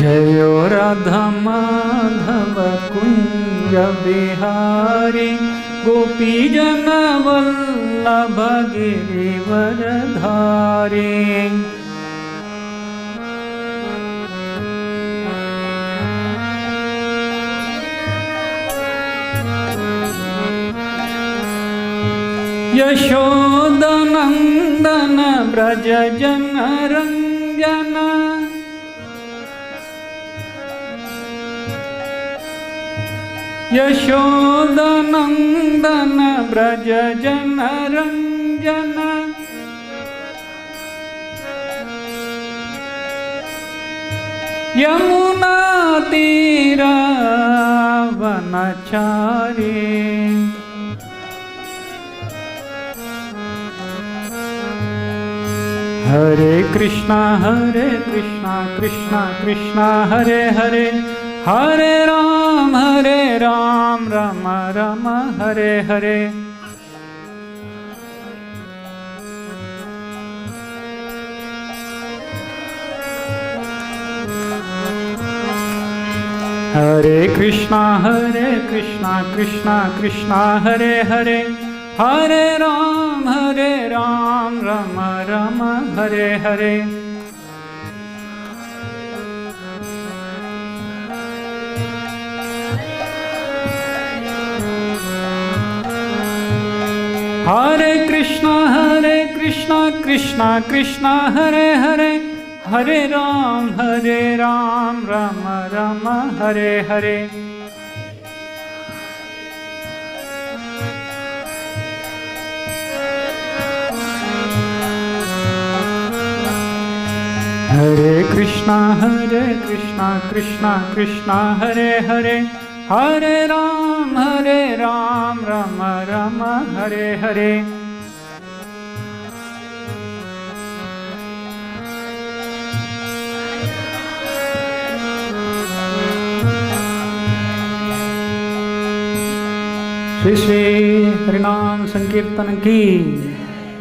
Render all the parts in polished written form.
जयो राधा माधव कुंज बिहारी गोपीजन वल्लभ गिरिवरधारी। यशोदनंदन ब्रज जन रंजन यशोदनंदन ब्रज जन रंजन यमुना तीरा वनचारी। हरे कृष्णा कृष्णा कृष्णा हरे हरे, हरे राम राम राम हरे हरे। हरे कृष्णा कृष्णा कृष्णा हरे हरे, हरे राम राम राम हरे हरे। हरे कृष्णा कृष्णा कृष्णा हरे हरे, हरे राम राम राम हरे हरे। हरे कृष्णा कृष्णा कृष्णा हरे हरे, हरे राम राम राम हरे हरे। श्री श्री हरिनाम संकीर्तन की,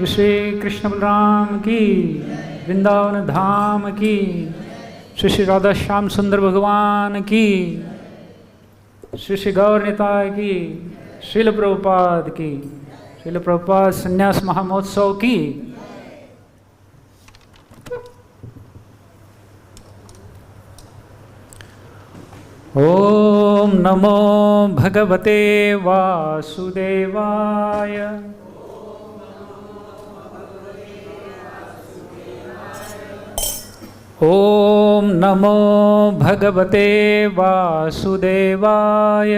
श्री कृष्ण बलराम की, वृंदावन धाम की, श्री श्री राधा श्याम सुंदर भगवान की, श्री श्री गौर निताय की, श्रील प्रभुपाद की, श्रील प्रभुपाद संन्यास महामहोत्सव की। ओम नमो भगवते वासुदेवाय। ओम नमो भगवते वासुदेवाय।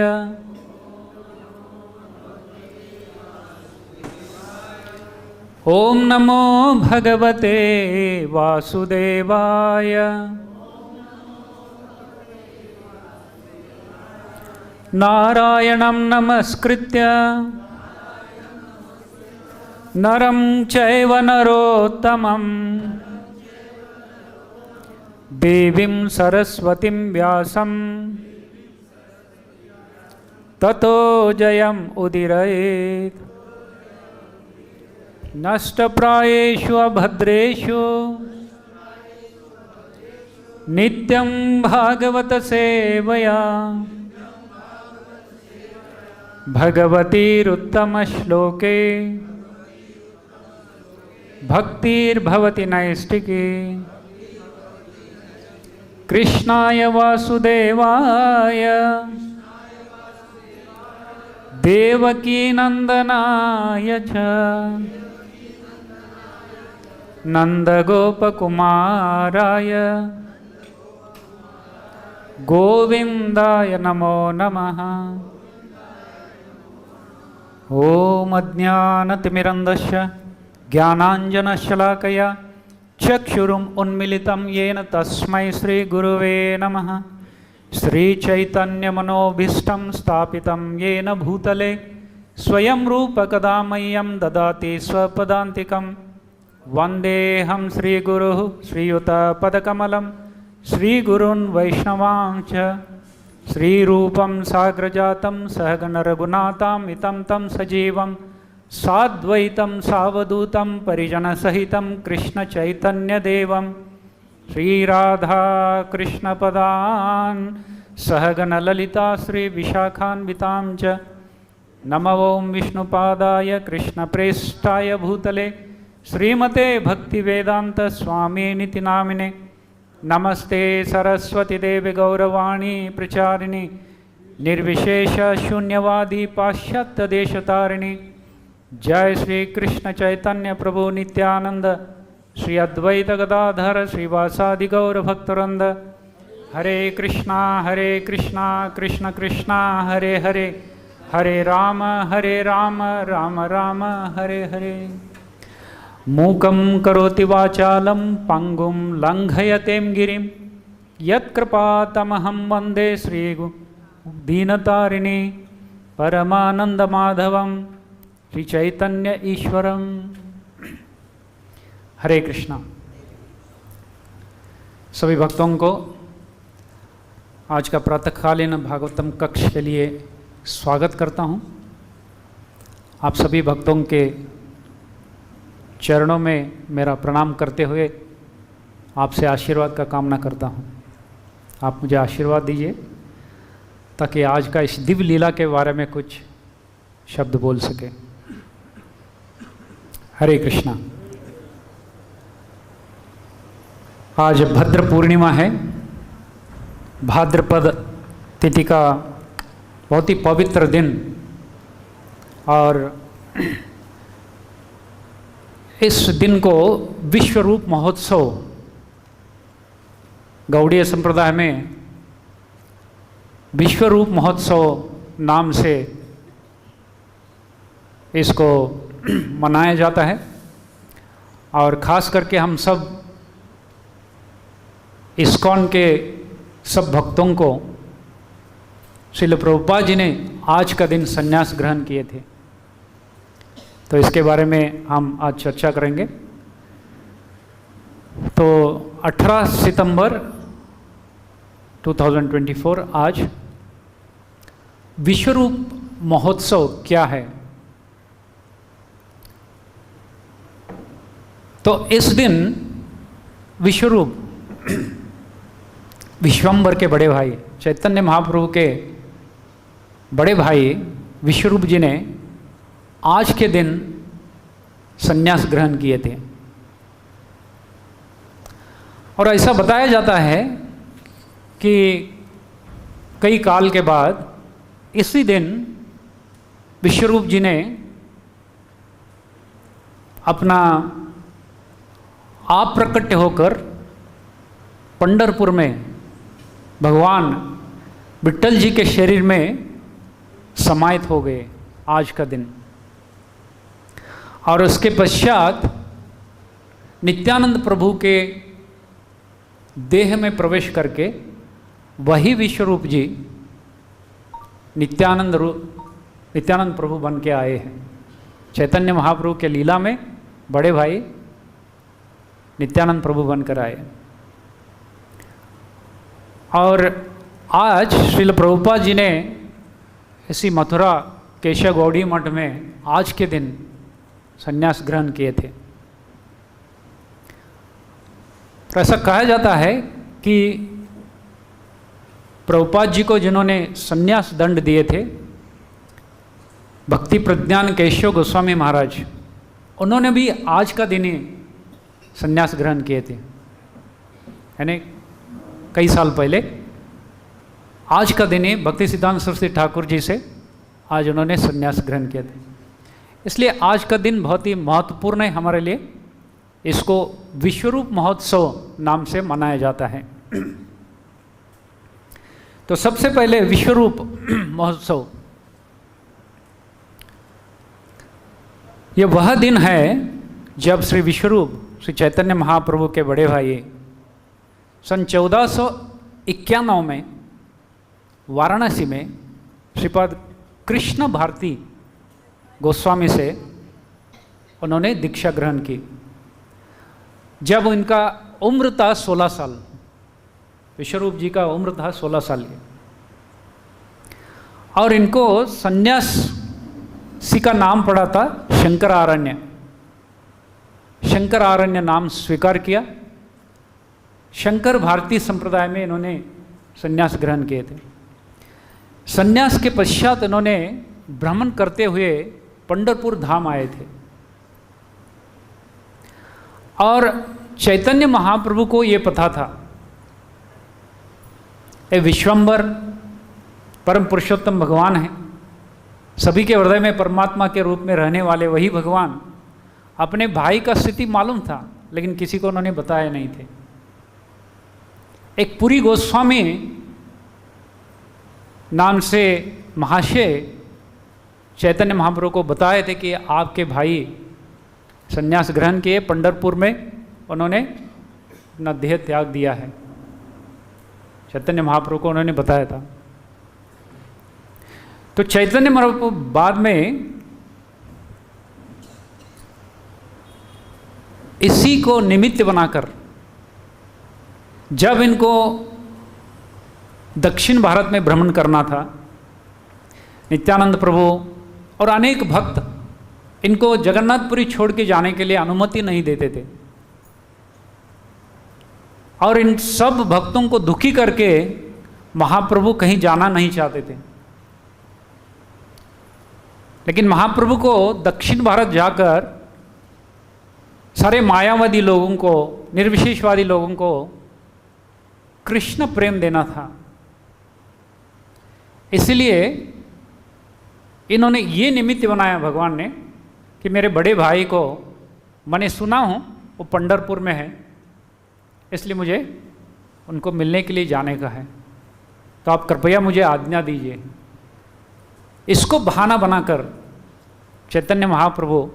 ओम नमो भगवते वासुदेवाय। नारायणं नमस्कृत्य नरं चैव नरोत्तमं देवीं सरस्वतीं व्यासं ततो जयम् उदीरयेत्। नष्टप्रायेषु अभद्रेषु नित्यं भागवत सेवया भगवतीरुत्तमश्लोके भक्तिर्भवति नैष्टिकी। कृष्णाय वासुदेवाय देवकीनन्दनाय च नन्दगोपकुमाराय गोविन्दाय नमो नमः। ओम अज्ञानतिमिरन्धस्य ज्ञानाञ्जनशलाकया चक्षुरुम् उन्मीलितं येन तस्मै श्रीगुरुवे नमः। श्रीचैतन्यमनोभीष्टं स्थापितं येन भूतले स्वयं रूप कदा मह्यं ददाति स्वपदान्तिकं। वन्देऽहं श्रीगुरुः श्रीयुतपदकमलं श्रीगुरून् वैष्णवांश्च। श्रीरूपं साग्रजातं सहगण रघुनाथान्वितं तं सजीवं साद्वैतं सावधूतं परिजनसहितं कृष्णचैतन्यदेवं श्री राधा कृष्ण पदान् सहगण ललिता श्री विशाखान्वितां च नमो ओं विष्णुपादाय कृष्णप्रेष्ठाय भूतले श्रीमते भक्तिवेदांत स्वामिनिति नामिने नमस्ते सरस्वती देवी गौरवाणी प्रचारिणी निर्विशेष शून्यवादी पाश्चात्य देशतारिणी जय श्री कृष्ण चैतन्य प्रभु नित्यानंद श्री अद्वैत गदाधर श्रीवासादि गौर भक्तवृंद हरे कृष्णा कृष्ण कृष्णा हरे हरे हरे राम राम राम हरे हरे। मूकं करोति वाचालं पंगुं लंघयतें गिरिं यत्कृपातमहं वन्दे श्रीदीनतारिणी परमानंदमाधवं श्रीचैतन्य ईश्वरं। हरे कृष्णा। सभी भक्तों को आज का प्रातःकालीन भागवतम कक्ष के लिए स्वागत करता हूँ। आप सभी भक्तों के चरणों में मेरा प्रणाम करते हुए आपसे आशीर्वाद का कामना करता हूँ। आप मुझे आशीर्वाद दीजिए ताकि आज का इस दिव्य लीला के बारे में कुछ शब्द बोल सके। हरे कृष्णा। आज भद्र पूर्णिमा है। भाद्रपद तिथि का बहुत ही पवित्र दिन और इस दिन को विश्व रूप महोत्सव गौड़ीय संप्रदाय में विश्व रूप महोत्सव नाम से इसको मनाया जाता है। और ख़ास करके हम सब इस्कॉन के सब भक्तों को श्रील प्रभुपाद जी ने आज का दिन संन्यास ग्रहण किए थे, तो इसके बारे में हम आज चर्चा करेंगे। तो 18 सितंबर 2024 आज विश्वरूप महोत्सव क्या है। तो इस दिन विश्वरूप विश्वम्बर के बड़े भाई चैतन्य महाप्रभु के बड़े भाई विश्वरूप जी ने आज के दिन संन्यास ग्रहण किए थे। और ऐसा बताया जाता है कि कई काल के बाद इसी दिन विश्वरूप जी ने अपना आप प्रकट होकर पंढरपुर में भगवान विट्ठल जी के शरीर में समाहित हो गए आज का दिन। और उसके पश्चात नित्यानंद प्रभु के देह में प्रवेश करके वही विश्वरूप जी नित्यानंद प्रभु बन के आए हैं। चैतन्य महाप्रभु के लीला में बड़े भाई नित्यानंद प्रभु बनकर आए। और आज श्रील प्रभुपाद जी ने इसी मथुरा केशव गौड़ी मठ में आज के दिन संन्यास ग्रहण किए थे। तो ऐसा कहा जाता है कि प्रभुपाद जी को जिन्होंने संन्यास दंड दिए थे भक्ति प्रज्ञान केशव गोस्वामी महाराज, उन्होंने भी आज का दिन ही संन्यास ग्रहण किए थे। यानी कई साल पहले आज का दिन ही भक्ति सिद्धांत सरस्वती ठाकुर जी से आज उन्होंने संन्यास ग्रहण किया था। इसलिए आज का दिन बहुत ही महत्वपूर्ण है हमारे लिए। इसको विश्वरूप महोत्सव नाम से मनाया जाता है। तो सबसे पहले विश्वरूप महोत्सव, ये वह दिन है जब श्री विश्वरूप श्री चैतन्य महाप्रभु के बड़े भाई सन 1491 में वाराणसी में श्रीपाद कृष्ण भारती गोस्वामी से उन्होंने दीक्षा ग्रहण की। जब उनका उम्र था 16 साल, विश्वरूप जी का उम्र था 16 साल की, और इनको सन्यासी का नाम पड़ा था शंकरारण्य। शंकरारण्य नाम स्वीकार किया। शंकर भारती संप्रदाय में इन्होंने संन्यास ग्रहण किए थे। संन्यास के पश्चात इन्होंने भ्रमण करते हुए पंढरपुर धाम आए थे और चैतन्य महाप्रभु को ये पता था ये विश्वम्बर परम पुरुषोत्तम भगवान है, सभी के हृदय में परमात्मा के रूप में रहने वाले वही भगवान। अपने भाई का स्थिति मालूम था लेकिन किसी को उन्होंने बताया नहीं थे। एक पुरी गोस्वामी नाम से महाशय चैतन्य महाप्रभु को बताए थे कि आपके भाई संन्यास ग्रहण किए, पंढरपुर में उन्होंने अपना देह त्याग दिया है। चैतन्य महाप्रभु को उन्होंने बताया था। तो चैतन्य महाप्रभु बाद में इसी को निमित्त बनाकर जब इनको दक्षिण भारत में भ्रमण करना था, नित्यानंद प्रभु और अनेक भक्त इनको जगन्नाथपुरी छोड़ के जाने के लिए अनुमति नहीं देते थे और इन सब भक्तों को दुखी करके महाप्रभु कहीं जाना नहीं चाहते थे। लेकिन महाप्रभु को दक्षिण भारत जाकर सारे मायावादी लोगों को, निर्विशेषवादी लोगों को कृष्ण प्रेम देना था। इसलिए इन्होंने ये निमित्त बनाया भगवान ने कि मेरे बड़े भाई को मैंने सुना हूँ वो पंढरपुर में है, इसलिए मुझे उनको मिलने के लिए जाने का है, तो आप कृपया मुझे आज्ञा दीजिए। इसको बहाना बनाकर चैतन्य महाप्रभु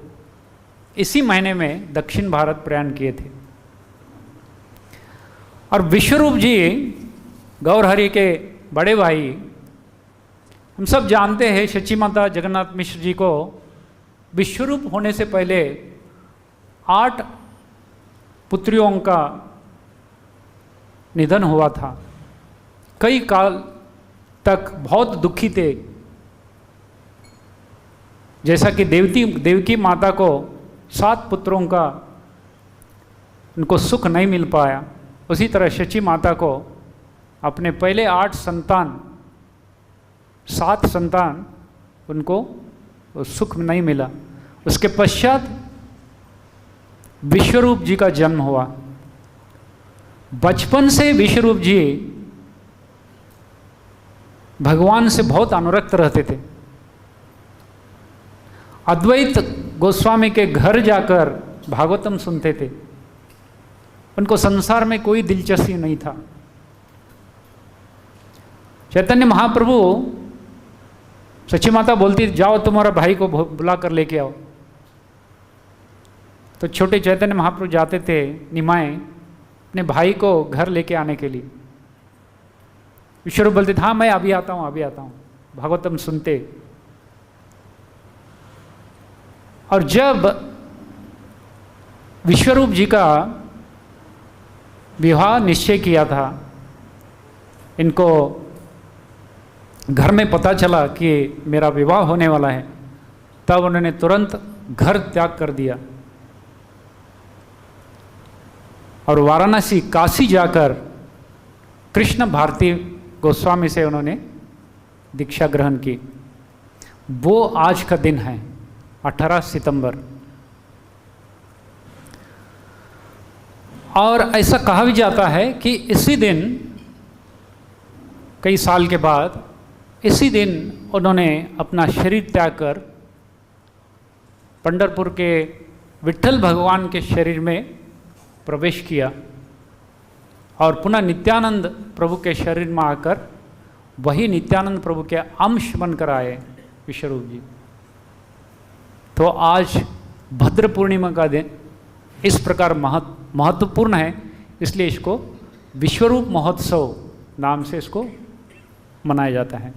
इसी महीने में दक्षिण भारत प्रयाण किए थे। और विश्वरूप जी गौरहरि के बड़े भाई, हम सब जानते हैं शची माता जगन्नाथ मिश्र जी को विश्वरूप होने से पहले 8 पुत्रियों का निधन हुआ था। कई काल तक बहुत दुखी थे। जैसा कि देवकी माता को 7 पुत्रों का उनको सुख नहीं मिल पाया, उसी तरह शची माता को अपने पहले 7 संतान उनको सुख नहीं मिला। उसके पश्चात विश्वरूप जी का जन्म हुआ। बचपन से विश्वरूप जी भगवान से बहुत अनुरक्त रहते थे। अद्वैत गोस्वामी के घर जाकर भागवतम सुनते थे। उनको संसार में कोई दिलचस्पी नहीं था। चैतन्य महाप्रभु, सची माता बोलती जाओ तुम्हारा भाई को बुला कर लेके आओ, तो छोटे चैतन्य महाप्रभु जाते थे निमाए अपने भाई को घर लेके आने के लिए। विश्वरूप बोलते थे हाँ मैं अभी आता हूँ, भागवतम सुनते। और जब विश्वरूप जी का विवाह निश्चय किया था, इनको घर में पता चला कि मेरा विवाह होने वाला है, तब उन्होंने तुरंत घर त्याग कर दिया और वाराणसी काशी जाकर कृष्ण भारती गोस्वामी से उन्होंने दीक्षा ग्रहण की। वो आज का दिन है 18 सितंबर। और ऐसा कहा भी जाता है कि इसी दिन, कई साल के बाद, इसी दिन उन्होंने अपना शरीर त्याग कर पंढरपुर के विट्ठल भगवान के शरीर में प्रवेश किया और पुनः नित्यानंद प्रभु के शरीर में आकर वही नित्यानंद प्रभु के अंश बनकर आए विश्वरूप जी। तो आज भद्र पूर्णिमा का दिन इस प्रकार महत्वपूर्ण है, इसलिए इसको विश्वरूप महोत्सव नाम से इसको मनाया जाता है।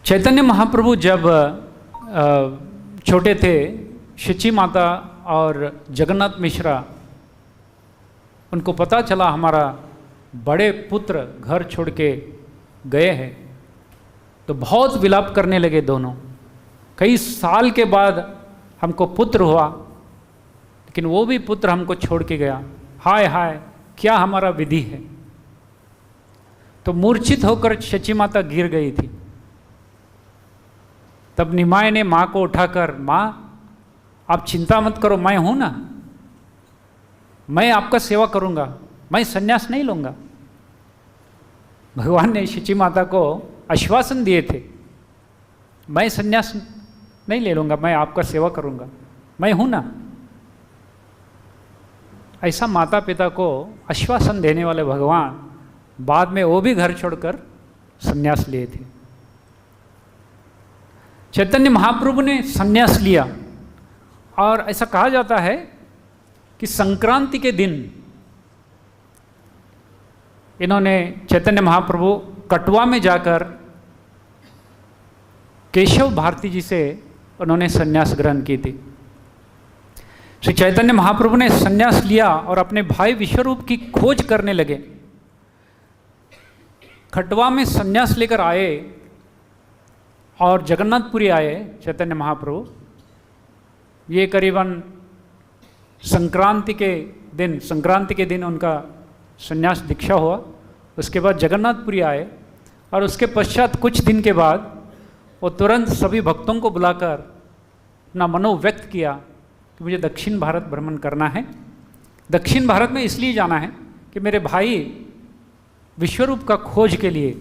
चैतन्य महाप्रभु जब छोटे थे, शची माता और जगन्नाथ मिश्रा, उनको पता चला हमारा बड़े पुत्र घर छोड़ के गए हैं, तो बहुत विलाप करने लगे दोनों। कई साल के बाद हमको पुत्र हुआ, लेकिन वो भी पुत्र हमको छोड़ के गया, हाय हाय क्या हमारा विधि है। तो मूर्छित होकर शची माता गिर गई थी। तब निमाय ने माँ को उठाकर, माँ आप चिंता मत करो, मैं हूं ना, मैं आपका सेवा करूंगा, मैं संन्यास नहीं लूंगा। भगवान ने शची माता को आश्वासन दिए थे, मैं संन्यास नहीं ले लूंगा, मैं आपका सेवा करूंगा, मैं हूं ना। ऐसा माता पिता को आश्वासन देने वाले भगवान बाद में वो भी घर छोड़कर संन्यास लिए थे। चैतन्य महाप्रभु ने संन्यास लिया और ऐसा कहा जाता है कि संक्रांति के दिन इन्होंने, चैतन्य महाप्रभु कटवा में जाकर केशव भारती जी से उन्होंने संन्यास ग्रहण की थी। श्री चैतन्य महाप्रभु ने संन्यास लिया और अपने भाई विश्वरूप की खोज करने लगे। खटवा में संन्यास लेकर आए और जगन्नाथपुरी आए चैतन्य महाप्रभु। ये करीबन संक्रांति के दिन उनका संन्यास दीक्षा हुआ। उसके बाद जगन्नाथपुरी आए और उसके पश्चात कुछ दिन के बाद वो तुरंत सभी भक्तों को बुलाकर अपना मनो व्यक्त किया कि मुझे दक्षिण भारत भ्रमण करना है। दक्षिण भारत में इसलिए जाना है कि मेरे भाई विश्वरूप का खोज के लिए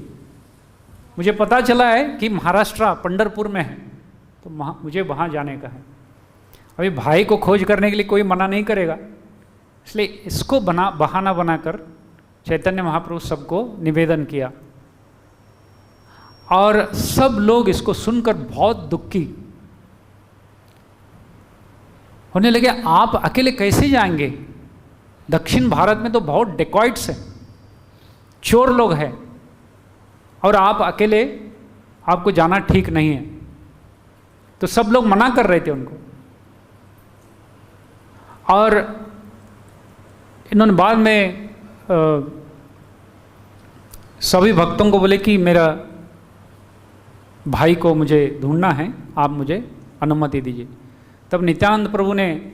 मुझे पता चला है कि महाराष्ट्र पंढरपुर में है, तो मुझे वहाँ जाने का है। अभी भाई को खोज करने के लिए कोई मना नहीं करेगा, इसलिए इसको बहाना बनाकर चैतन्य महाप्रभु सबको निवेदन किया और सब लोग इसको सुनकर बहुत दुखी होने लगे। आप अकेले कैसे जाएंगे? दक्षिण भारत में तो बहुत डेकॉइट्स हैं, चोर लोग हैं, और आप अकेले, आपको जाना ठीक नहीं है। तो सब लोग मना कर रहे थे उनको। और इन्होंने बाद में सभी भक्तों को बोले कि मेरा भाई को मुझे ढूंढना है, आप मुझे अनुमति दीजिए। तब नित्यानंद प्रभु ने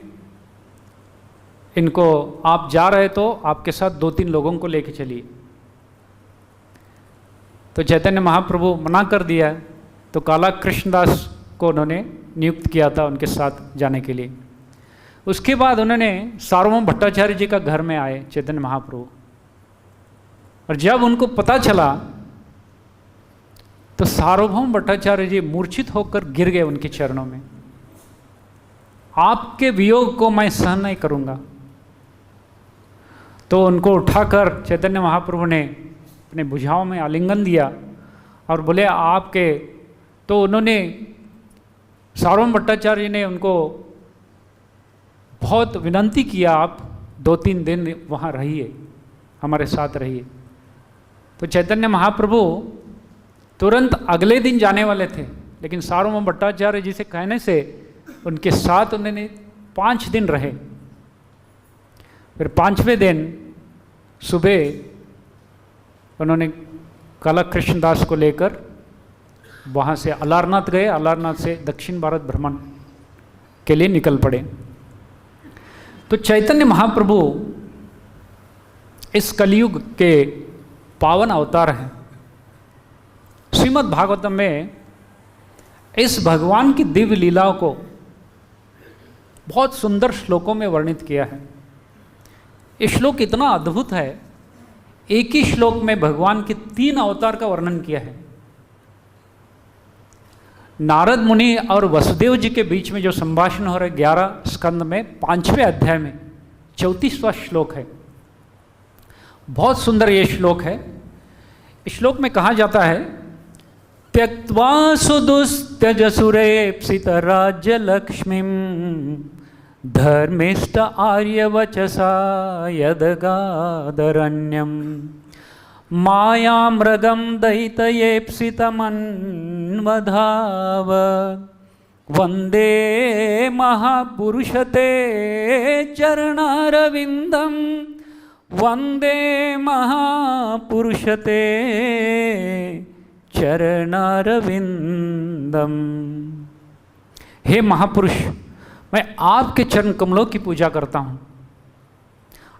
इनको, आप जा रहे तो आपके साथ 2-3 लोगों को लेके चलिए। तो चैतन्य महाप्रभु मना कर दिया, तो काला कृष्णदास को उन्होंने नियुक्त किया था उनके साथ जाने के लिए। उसके बाद उन्होंने सार्वभौम भट्टाचार्य जी का घर में आए चैतन्य महाप्रभु, और जब उनको पता चला तो सार्वभौम भट्टाचार्य जी मूर्छित होकर गिर गए उनके चरणों में। आपके वियोग को मैं सहन नहीं करूंगा। तो उनको उठाकर चैतन्य महाप्रभु ने अपने भुजाओं में आलिंगन दिया और बोले आपके, तो उन्होंने, सार्वभौम भट्टाचार्य जी ने उनको बहुत विनंती किया, आप 2-3 दिन वहाँ रहिए, हमारे साथ रहिए। तो चैतन्य महाप्रभु तुरंत अगले दिन जाने वाले थे, लेकिन सार्वभौम भट्टाचार्य जी से कहने से उनके साथ उन्होंने 5 दिन रहे। फिर 5वें दिन सुबह उन्होंने काला कृष्णदास को लेकर वहाँ से अलारनाथ गए। अलारनाथ से दक्षिण भारत भ्रमण के लिए निकल पड़े। तो चैतन्य महाप्रभु इस कलयुग के पावन अवतार हैं। श्रीमद् भागवतम में इस भगवान की दिव्य लीलाओं को बहुत सुंदर श्लोकों में वर्णित किया है। ये श्लोक इतना अद्भुत है, एक ही श्लोक में भगवान के 3 अवतार का वर्णन किया है। नारद मुनि और वसुदेव जी के बीच में जो संभाषण हो रहा है 11 स्कंद में 5वें अध्याय में 34वां श्लोक है। बहुत सुंदर ये श्लोक है। इस श्लोक में कहा जाता है, त्यक्त्वा सुदुस्त्यजसुरेप्सित राज्य लक्ष्मीं धर्मिष्ठ आर्यवचसा यदगादरण्यं मायामृगं दैतयेप्सितमन्वधाव वन्दे महापुरुषते चरणारविन्दं वन्दे महापुरुषते चरणारविंदम। हे महापुरुष, मैं आपके चरण कमलों की पूजा करता हूँ,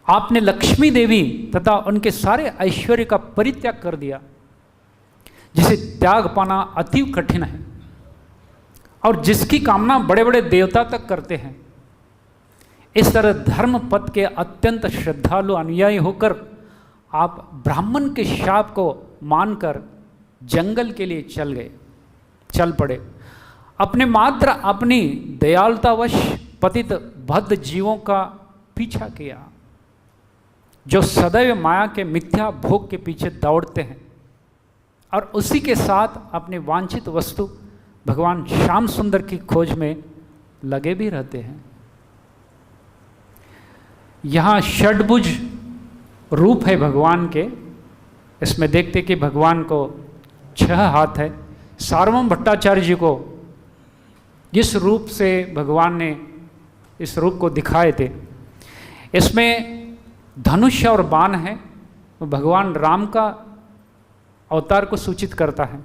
आपने लक्ष्मी देवी तथा उनके सारे ऐश्वर्य का परित्याग कर दिया, जिसे त्याग पाना अति कठिन है और जिसकी कामना बड़े बड़े देवता तक करते हैं। इस तरह धर्म पथ के अत्यंत श्रद्धालु अनुयायी होकर आप ब्राह्मण के शाप को मानकर जंगल के लिए चल पड़े। अपनी दयालुतावश पतित बद्ध जीवों का पीछा किया, जो सदैव माया के मिथ्या भोग के पीछे दौड़ते हैं और उसी के साथ अपनी वांछित वस्तु भगवान श्याम सुंदर की खोज में लगे भी रहते हैं। यहाँ षड्भुज रूप है भगवान के। इसमें देखते कि भगवान को 6 हाथ है। सार्वभौम भट्टाचार्य जी को जिस रूप से भगवान ने इस रूप को दिखाए थे, इसमें धनुष और बाण है, वो भगवान राम का अवतार को सूचित करता है।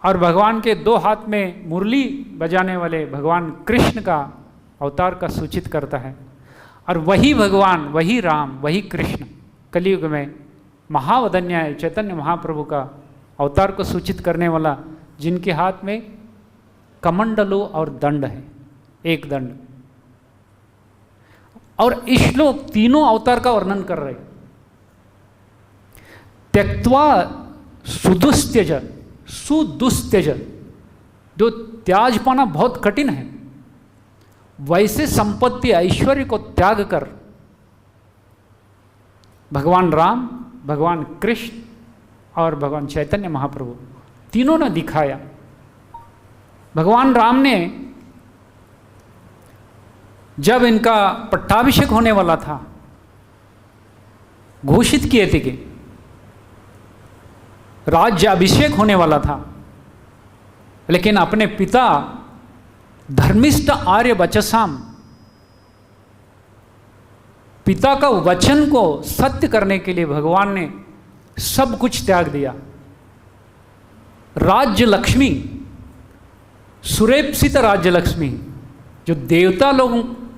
और भगवान के 2 हाथ में मुरली बजाने वाले भगवान कृष्ण का अवतार का सूचित करता है। और वही भगवान, वही राम, वही कृष्ण कलयुग में महावदन्याय चैतन्य महाप्रभु का अवतार को सूचित करने वाला, जिनके हाथ में कमंडलो और दंड है, एक दंड। और इस श्लोक तीनों अवतार का वर्णन कर रहे। त्यक्त्वा सुदुस्त्यज, जो त्याज पाना बहुत कठिन है, वैसे संपत्ति ऐश्वर्य को त्याग कर भगवान राम, भगवान कृष्ण और भगवान चैतन्य महाप्रभु तीनों ने दिखाया। भगवान राम ने जब इनका पट्टाभिषेक होने वाला था, घोषित किए थे कि राज्य अभिषेक होने वाला था, लेकिन अपने पिता धर्मिष्ठ आर्य वचसाम, पिता का वचन को सत्य करने के लिए भगवान ने सब कुछ त्याग दिया। राज्य लक्ष्मी, सुरेप्सित राज्य लक्ष्मी, जो देवता लोग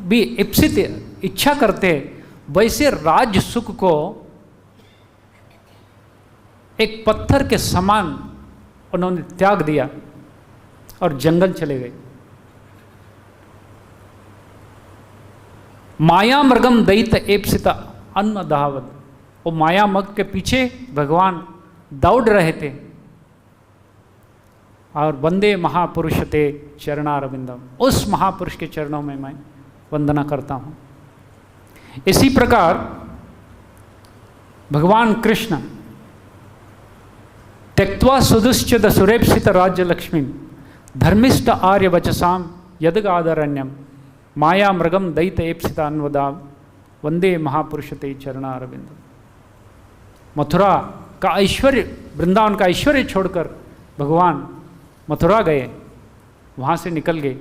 भी इप्सित इच्छा करते, वैसे राज्य सुख को एक पत्थर के समान उन्होंने त्याग दिया और जंगल चले गए। माया मृगम दैत एप्सिता अन्न दहावत, वो माया मग के पीछे भगवान दौड़ रहे थे। और वंदे महापुरुष ते चरणारविंदम, उस महापुरुष के चरणों में मैं वंदना करता हूँ। इसी प्रकार भगवान कृष्ण त्यक्त्वा सुदुश्चद सुरेप्सित राज्य लक्ष्मी धर्मिष्ठ आर्य वचसाम यदगादरण्यम माया मृगम दैत एप्सिता अन्वदाव वंदे महापुरुष ते चरणारविंद। मथुरा का ऐश्वर्य, वृंदावन का ऐश्वर्य छोड़कर भगवान मथुरा गए, वहाँ से निकल गए।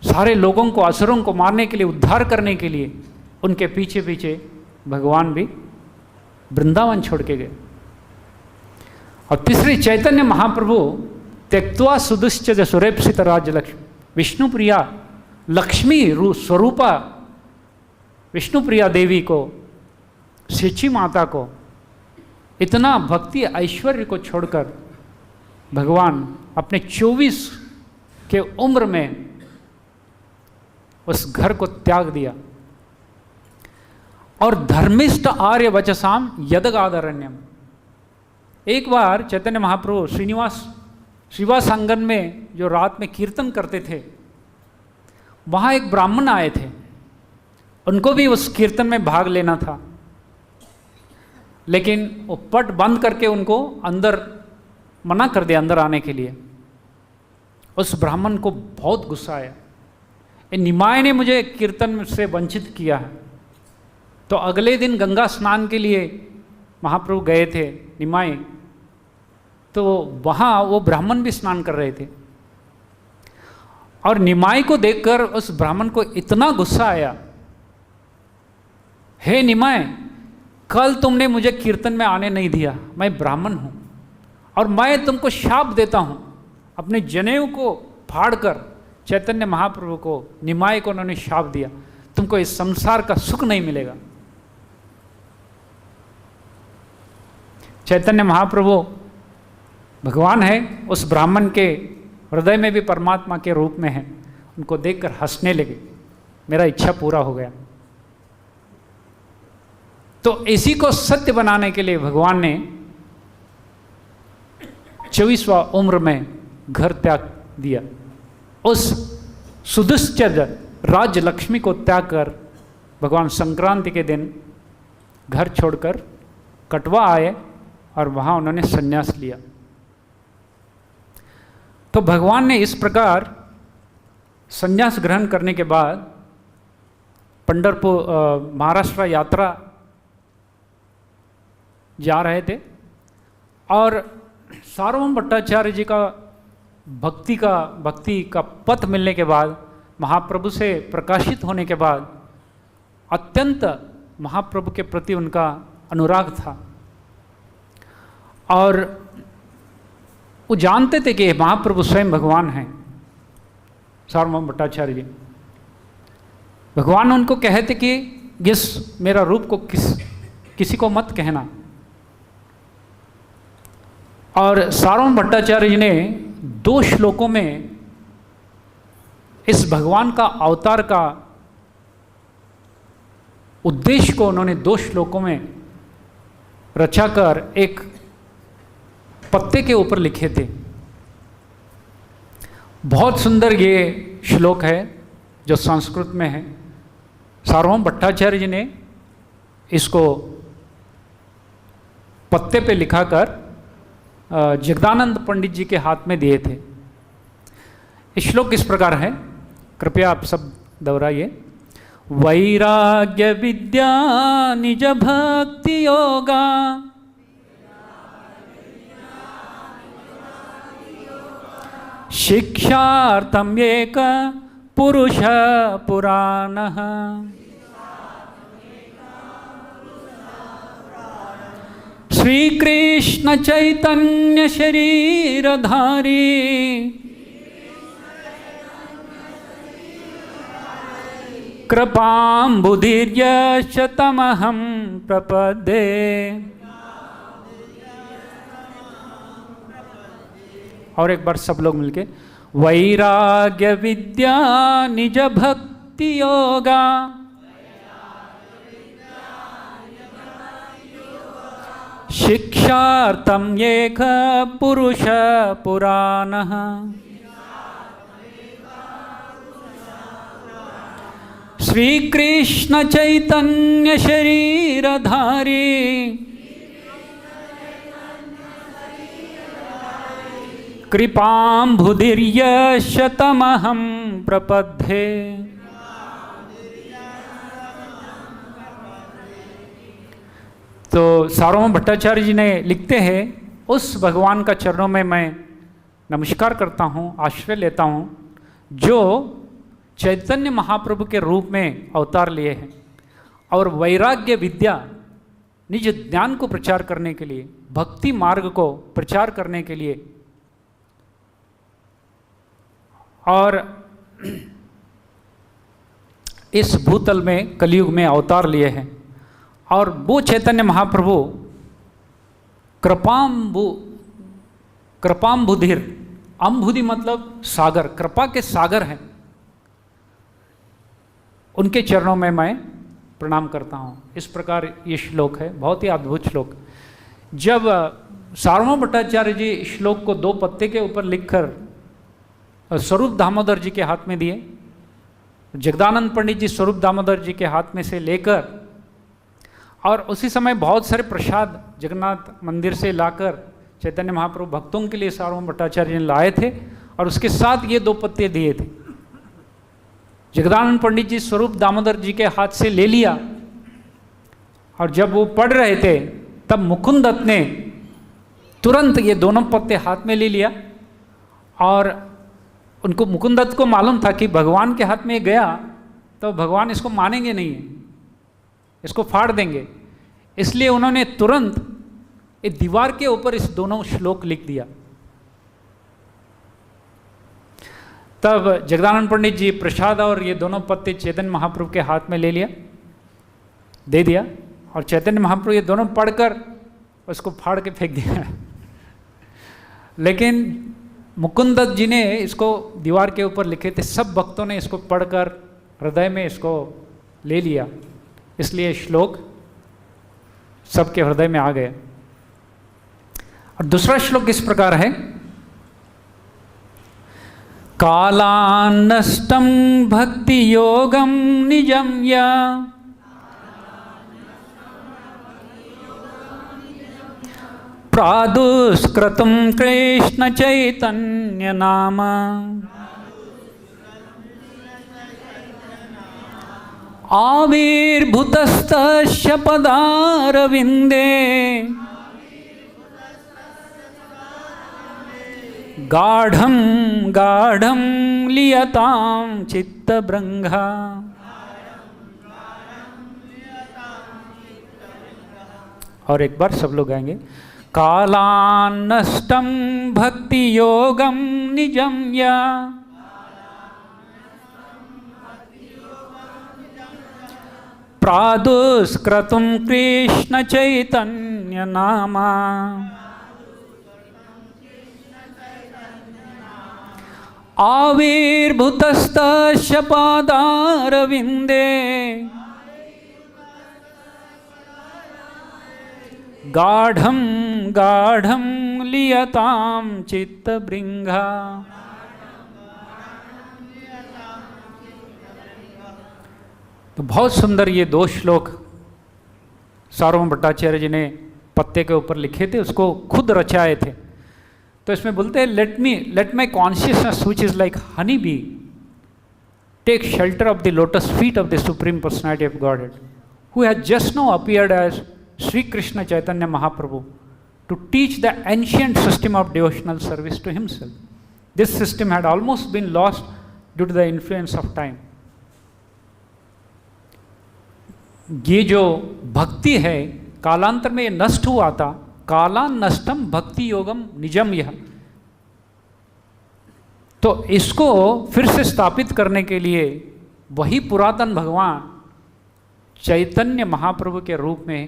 सारे लोगों को, असुरों को मारने के लिए, उद्धार करने के लिए उनके पीछे पीछे भगवान भी वृंदावन छोड़ के गए। और तीसरे चैतन्य महाप्रभु त्यक्त्वा सुदुश्चद सुरेप्सित राज्य लक्ष्मी, विष्णु प्रिया लक्ष्मी स्वरूपा विष्णु प्रिया देवी को, सिची माता को, इतना भक्ति ऐश्वर्य को छोड़कर भगवान अपने 24 के उम्र में उस घर को त्याग दिया। और धर्मिष्ठ आर्य वचसाम यदगादरण्यम, एक बार चैतन्य महाप्रभु श्रीवास आंगन में जो रात में कीर्तन करते थे, वहाँ एक ब्राह्मण आए थे, उनको भी उस कीर्तन में भाग लेना था, लेकिन वो पट बंद करके उनको अंदर मना कर दिया अंदर आने के लिए। उस ब्राह्मण को बहुत गुस्सा आया, निमाय ने मुझे कीर्तन से वंचित किया है। तो अगले दिन गंगा स्नान के लिए महाप्रभु गए थे निमाय, तो वहाँ वो ब्राह्मण भी स्नान कर रहे थे। और निमाय को देखकर उस ब्राह्मण को इतना गुस्सा आया, हे निमाय, कल तुमने मुझे कीर्तन में आने नहीं दिया, मैं ब्राह्मण हूँ और मैं तुमको शाप देता हूँ। अपने जनेऊ को फाड़कर चैतन्य महाप्रभु को, निमाय को उन्होंने शाप दिया। तुमको इस संसार का सुख नहीं मिलेगा। चैतन्य महाप्रभु भगवान है, उस ब्राह्मण के हृदय में भी परमात्मा के रूप में है, उनको देखकर हंसने लगे, मेरा इच्छा पूरा हो गया। तो इसी को सत्य बनाने के लिए भगवान ने 24वां उम्र में घर त्याग दिया। उस सुदुश्चर राज लक्ष्मी को त्याग कर भगवान संक्रांति के दिन घर छोड़कर कटवा आए और वहाँ उन्होंने संन्यास लिया। तो भगवान ने इस प्रकार संन्यास ग्रहण करने के बाद पंढरपुर महाराष्ट्र यात्रा जा रहे थे और सार्वभौम भट्टाचार्य जी का भक्ति का पथ मिलने के बाद, महाप्रभु से प्रकाशित होने के बाद अत्यंत महाप्रभु के प्रति उनका अनुराग था और वो जानते थे कि महाप्रभु स्वयं भगवान हैं। सार्वभौम भट्टाचार्य जी भगवान उनको कहते कि इस मेरा रूप को किसी को मत कहना। और सार्वभौम भट्टाचार्य जी ने 2 श्लोकों में इस भगवान का अवतार का उद्देश्य को उन्होंने 2 श्लोकों में रचाकर एक पत्ते के ऊपर लिखे थे। बहुत सुंदर ये श्लोक है जो संस्कृत में है। सार्वभौम भट्टाचार्य जी ने इसको पत्ते पे लिखाकर जगदानंद पंडित जी के हाथ में दिए थे। श्लोक इस प्रकार है, कृपया आप सब दोहराइए। वैराग्य विद्या निज भक्ति योगा शिक्षार्थम एक पुरुष पुराणः श्री कृष्ण चैतन्य शरीरधारी कृपाम्बुधिर्यश्च तमहं प्रपद्ये। और एक बार सब लोग मिलके, वैराग्य विद्या निज भक्ति योगा शिक्षार्थम एक पुरुष पुराणः श्री कृष्ण चैतन्य शरीरधारी कृपाम्बुधिर्यश्च तमहं प्रपद्ये। तो सार्वभौम भट्टाचार्य जी ने लिखते हैं, उस भगवान का चरणों में मैं नमस्कार करता हूँ, आश्रय लेता हूँ, जो चैतन्य महाप्रभु के रूप में अवतार लिए हैं और वैराग्य विद्या निज ज्ञान को प्रचार करने के लिए, भक्ति मार्ग को प्रचार करने के लिए और इस भूतल में कलयुग में अवतार लिए हैं। और वो चैतन्य महाप्रभु कृपाम्बुधिर, अम्बुधि मतलब सागर, कृपा के सागर हैं, उनके चरणों में मैं प्रणाम करता हूँ। इस प्रकार ये श्लोक है, बहुत ही अद्भुत श्लोक। जब सार्वभौम भट्टाचार्य जी श्लोक को 2 पत्ते के ऊपर लिखकर स्वरूप दामोदर जी के हाथ में दिए, जगदानंद पंडित जी स्वरूप दामोदर जी के हाथ में से लेकर, और उसी समय बहुत सारे प्रसाद जगन्नाथ मंदिर से लाकर चैतन्य महाप्रभु भक्तों के लिए सार्वभौम भट्टाचार्य ने लाए थे और उसके साथ ये 2 पत्ते दिए थे। जगदानंद पंडित जी स्वरूप दामोदर जी के हाथ से ले लिया और जब वो पढ़ रहे थे तब मुकुंद दत्त ने तुरंत ये दोनों पत्ते हाथ में ले लिया और उनको, मुकुंद दत्त को मालूम था कि भगवान के हाथ में गया तो भगवान इसको मानेंगे नहीं, इसको फाड़ देंगे, इसलिए उन्होंने तुरंत एक दीवार के ऊपर इस दोनों श्लोक लिख दिया। तब जगदानंद पंडित जी प्रसाद और ये दोनों पत्ते चैतन्य महाप्रभु के हाथ में ले लिया, दे दिया, और चैतन्य महाप्रभु ये दोनों पढ़कर उसको फाड़ के फेंक दिया। लेकिन मुकुंददत्त जी ने इसको दीवार के ऊपर लिखे थे, सब भक्तों ने इसको पढ़कर हृदय में इसको ले लिया, इसलिए श्लोक सबके हृदय में आ गया। और दूसरा श्लोक इस प्रकार है, कालान्नष्टं भक्ति योगम निजम या प्रादुष्कृतं कृष्ण चैतन्य नाम आविर्भूतस्तस्य पदारविन्दे गाढ़ं गाढ़ं लियतां चित्तभृङ्गा। और एक बार सब लोग गाएंगे, कालान्नष्टं भक्ति योगम निजं या प्रादुष्कृतं कृष्ण चैतन्य नामा आविर्भूतस्तस्य पादारविन्दे गाढ़ं गाढ़ं लियतां चित्तभृङ्गा। तो बहुत सुंदर ये दो श्लोक सार्वभौम भट्टाचार्य जी ने पत्ते के ऊपर लिखे थे, उसको खुद रचाए थे। तो इसमें बोलते हैं, let my consciousness which is like honey bee take shelter of the lotus feet of the supreme personality of Godhead who has just now appeared as Sri Krishna Chaitanya Mahaprabhu to teach the ancient system of devotional service to himself. This system had almost been lost due to the influence of time. ये जो भक्ति है कालांतर में ये नष्ट हुआ था, कालान्नष्टम भक्ति योगम निजम यह, तो इसको फिर से स्थापित करने के लिए वही पुरातन भगवान चैतन्य महाप्रभु के रूप में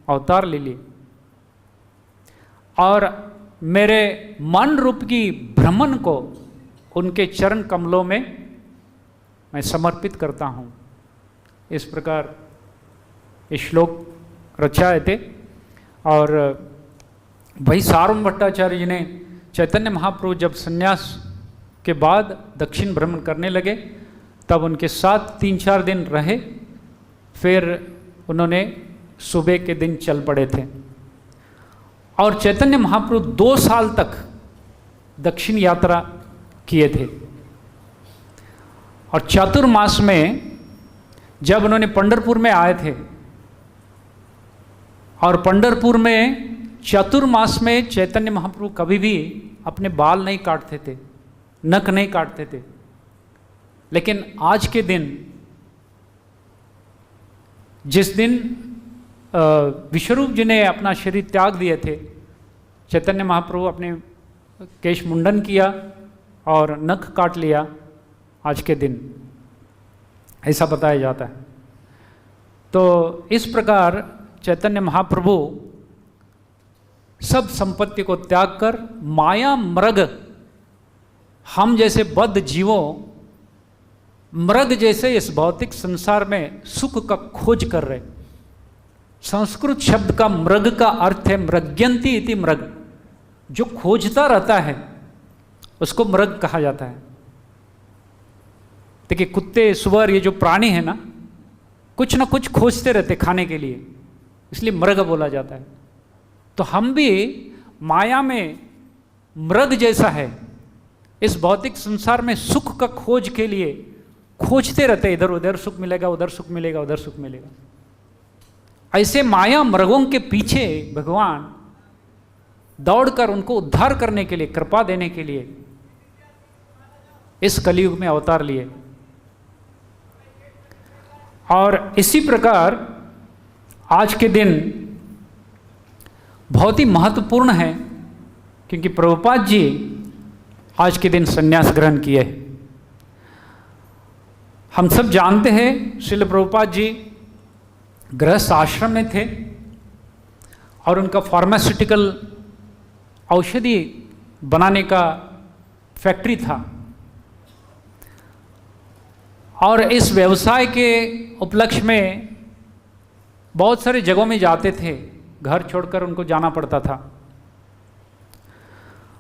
अवतार ले लिए और मेरे मन रूप की भ्रमण को उनके चरण कमलों में मैं समर्पित करता हूँ। इस प्रकार ये श्लोक रचाए थे। और वही सार्वभौम भट्टाचार्य जी ने चैतन्य महाप्रभु जब संन्यास के बाद दक्षिण भ्रमण करने लगे तब उनके साथ 3-4 दिन रहे, फिर उन्होंने सुबह के दिन चल पड़े थे। और चैतन्य महाप्रभु 2 साल तक दक्षिण यात्रा किए थे। और चातुर्मास में जब उन्होंने पंढरपुर में आए थे, और पंढरपुर में चातुर्मास में चैतन्य महाप्रभु कभी भी अपने बाल नहीं काटते थे, नख नहीं काटते थे। लेकिन आज के दिन, जिस दिन विश्वरूप जी ने अपना शरीर त्याग दिए थे, चैतन्य महाप्रभु अपने केश मुंडन किया और नख काट लिया आज के दिन, ऐसा बताया जाता है। तो इस प्रकार चैतन्य महाप्रभु सब संपत्ति को त्याग कर माया मृग, हम जैसे बद्ध जीवों मृग जैसे इस भौतिक संसार में सुख का खोज कर रहे। संस्कृत शब्द का मृग का अर्थ है मृग्यंती इति मृग, जो खोजता रहता है उसको मृग कहा जाता है। देखिए कुत्ते सुअर ये जो प्राणी है ना, कुछ ना कुछ खोजते रहते खाने के लिए, इसलिए मृग बोला जाता है। तो हम भी माया में मृग जैसा है, इस भौतिक संसार में सुख का खोज के लिए खोजते रहते, इधर उधर सुख मिलेगा, उधर सुख मिलेगा, उधर सुख मिलेगा। ऐसे माया मृगों के पीछे भगवान दौड़कर उनको उद्धार करने के लिए, कृपा देने के लिए इस कलयुग में अवतार लिए। और इसी प्रकार आज के दिन बहुत ही महत्वपूर्ण है, क्योंकि प्रभुपाद जी आज के दिन संन्यास ग्रहण किए। हम सब जानते हैं श्रील प्रभुपाद जी गृहस्थ आश्रम में थे और उनका फार्मास्यूटिकल औषधि बनाने का फैक्ट्री था और इस व्यवसाय के उपलक्ष्य में बहुत सारे जगहों में जाते थे, घर छोड़कर उनको जाना पड़ता था।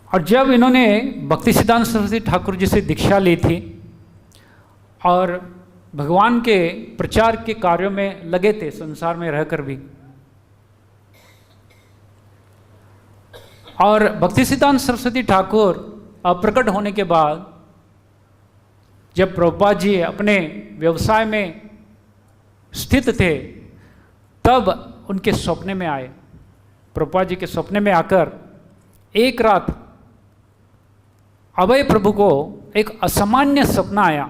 और जब इन्होंने भक्ति सिद्धांत सरस्वती ठाकुर जी से दीक्षा ली थी और भगवान के प्रचार के कार्यों में लगे थे संसार में रहकर भी, और भक्ति सिद्धांत सरस्वती ठाकुर अप्रकट होने के बाद जब प्रभुपाद जी अपने व्यवसाय में स्थित थे तब उनके सपने में आए। प्रभुपाद जी के सपने में आकर एक रात अभय प्रभु को एक असामान्य सपना आया।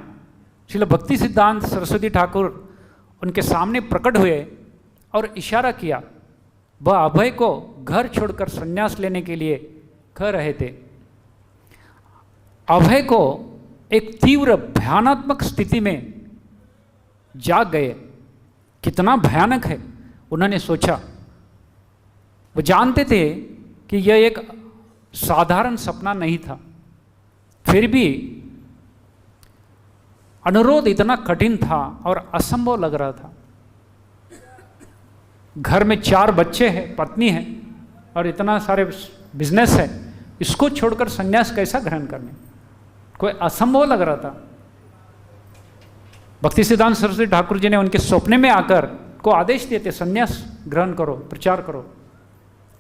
श्रील भक्ति सिद्धांत सरस्वती ठाकुर उनके सामने प्रकट हुए और इशारा किया। वह अभय को घर छोड़कर संन्यास लेने के लिए कह रहे थे। अभय को एक तीव्र भयानक स्थिति में जाग गए। कितना भयानक है उन्होंने सोचा। वो जानते थे कि यह एक साधारण सपना नहीं था, फिर भी अनुरोध इतना कठिन था और असंभव लग रहा था। घर में 4 बच्चे हैं, पत्नी है और इतना सारे बिजनेस है, इसको छोड़कर संन्यास कैसा ग्रहण करने, कोई असंभव लग रहा था। भक्ति सिद्धांत सरस्वती ठाकुर जी ने उनके सपने में आकर को आदेश दिए थे, संन्यास ग्रहण करो, प्रचार करो।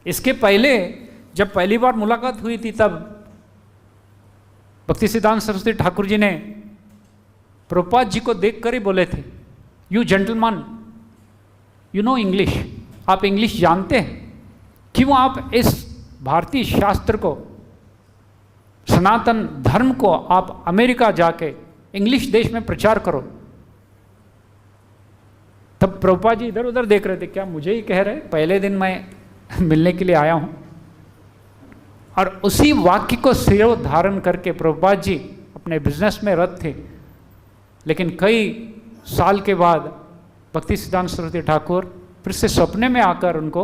इसके पहले जब पहली बार मुलाकात हुई थी तब भक्ति सिद्धांत सरस्वती ठाकुर जी ने प्रभुपाद जी को देखकर ही बोले थे, you gentleman you know English, आप इंग्लिश जानते हैं, क्यों आप इस भारतीय शास्त्र को, सनातन धर्म को आप अमेरिका जाके इंग्लिश देश में प्रचार करो। तब प्रभुपाद जी इधर उधर देख रहे थे, क्या मुझे ही कह रहे, पहले दिन मैं मिलने के लिए आया हूं। और उसी वाक्य को सिरों धारण करके प्रभुपाद जी अपने बिजनेस में रत थे। लेकिन कई साल के बाद भक्ति सिद्धांत सरस्वती ठाकुर फिर से सपने में आकर उनको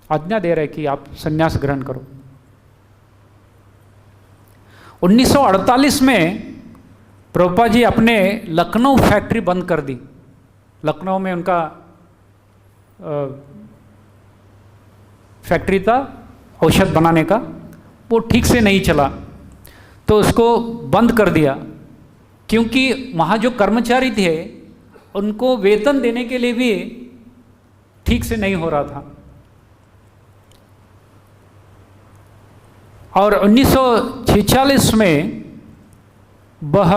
आज्ञा दे रहे कि आप संन्यास ग्रहण करो। 1948 में प्रभुपाद जी अपने लखनऊ फैक्ट्री बंद कर दी। लखनऊ में उनका फैक्ट्री था औषध बनाने का, वो ठीक से नहीं चला तो उसको बंद कर दिया, क्योंकि वहाँ जो कर्मचारी थे उनको वेतन देने के लिए भी ठीक से नहीं हो रहा था। और 1946 में वह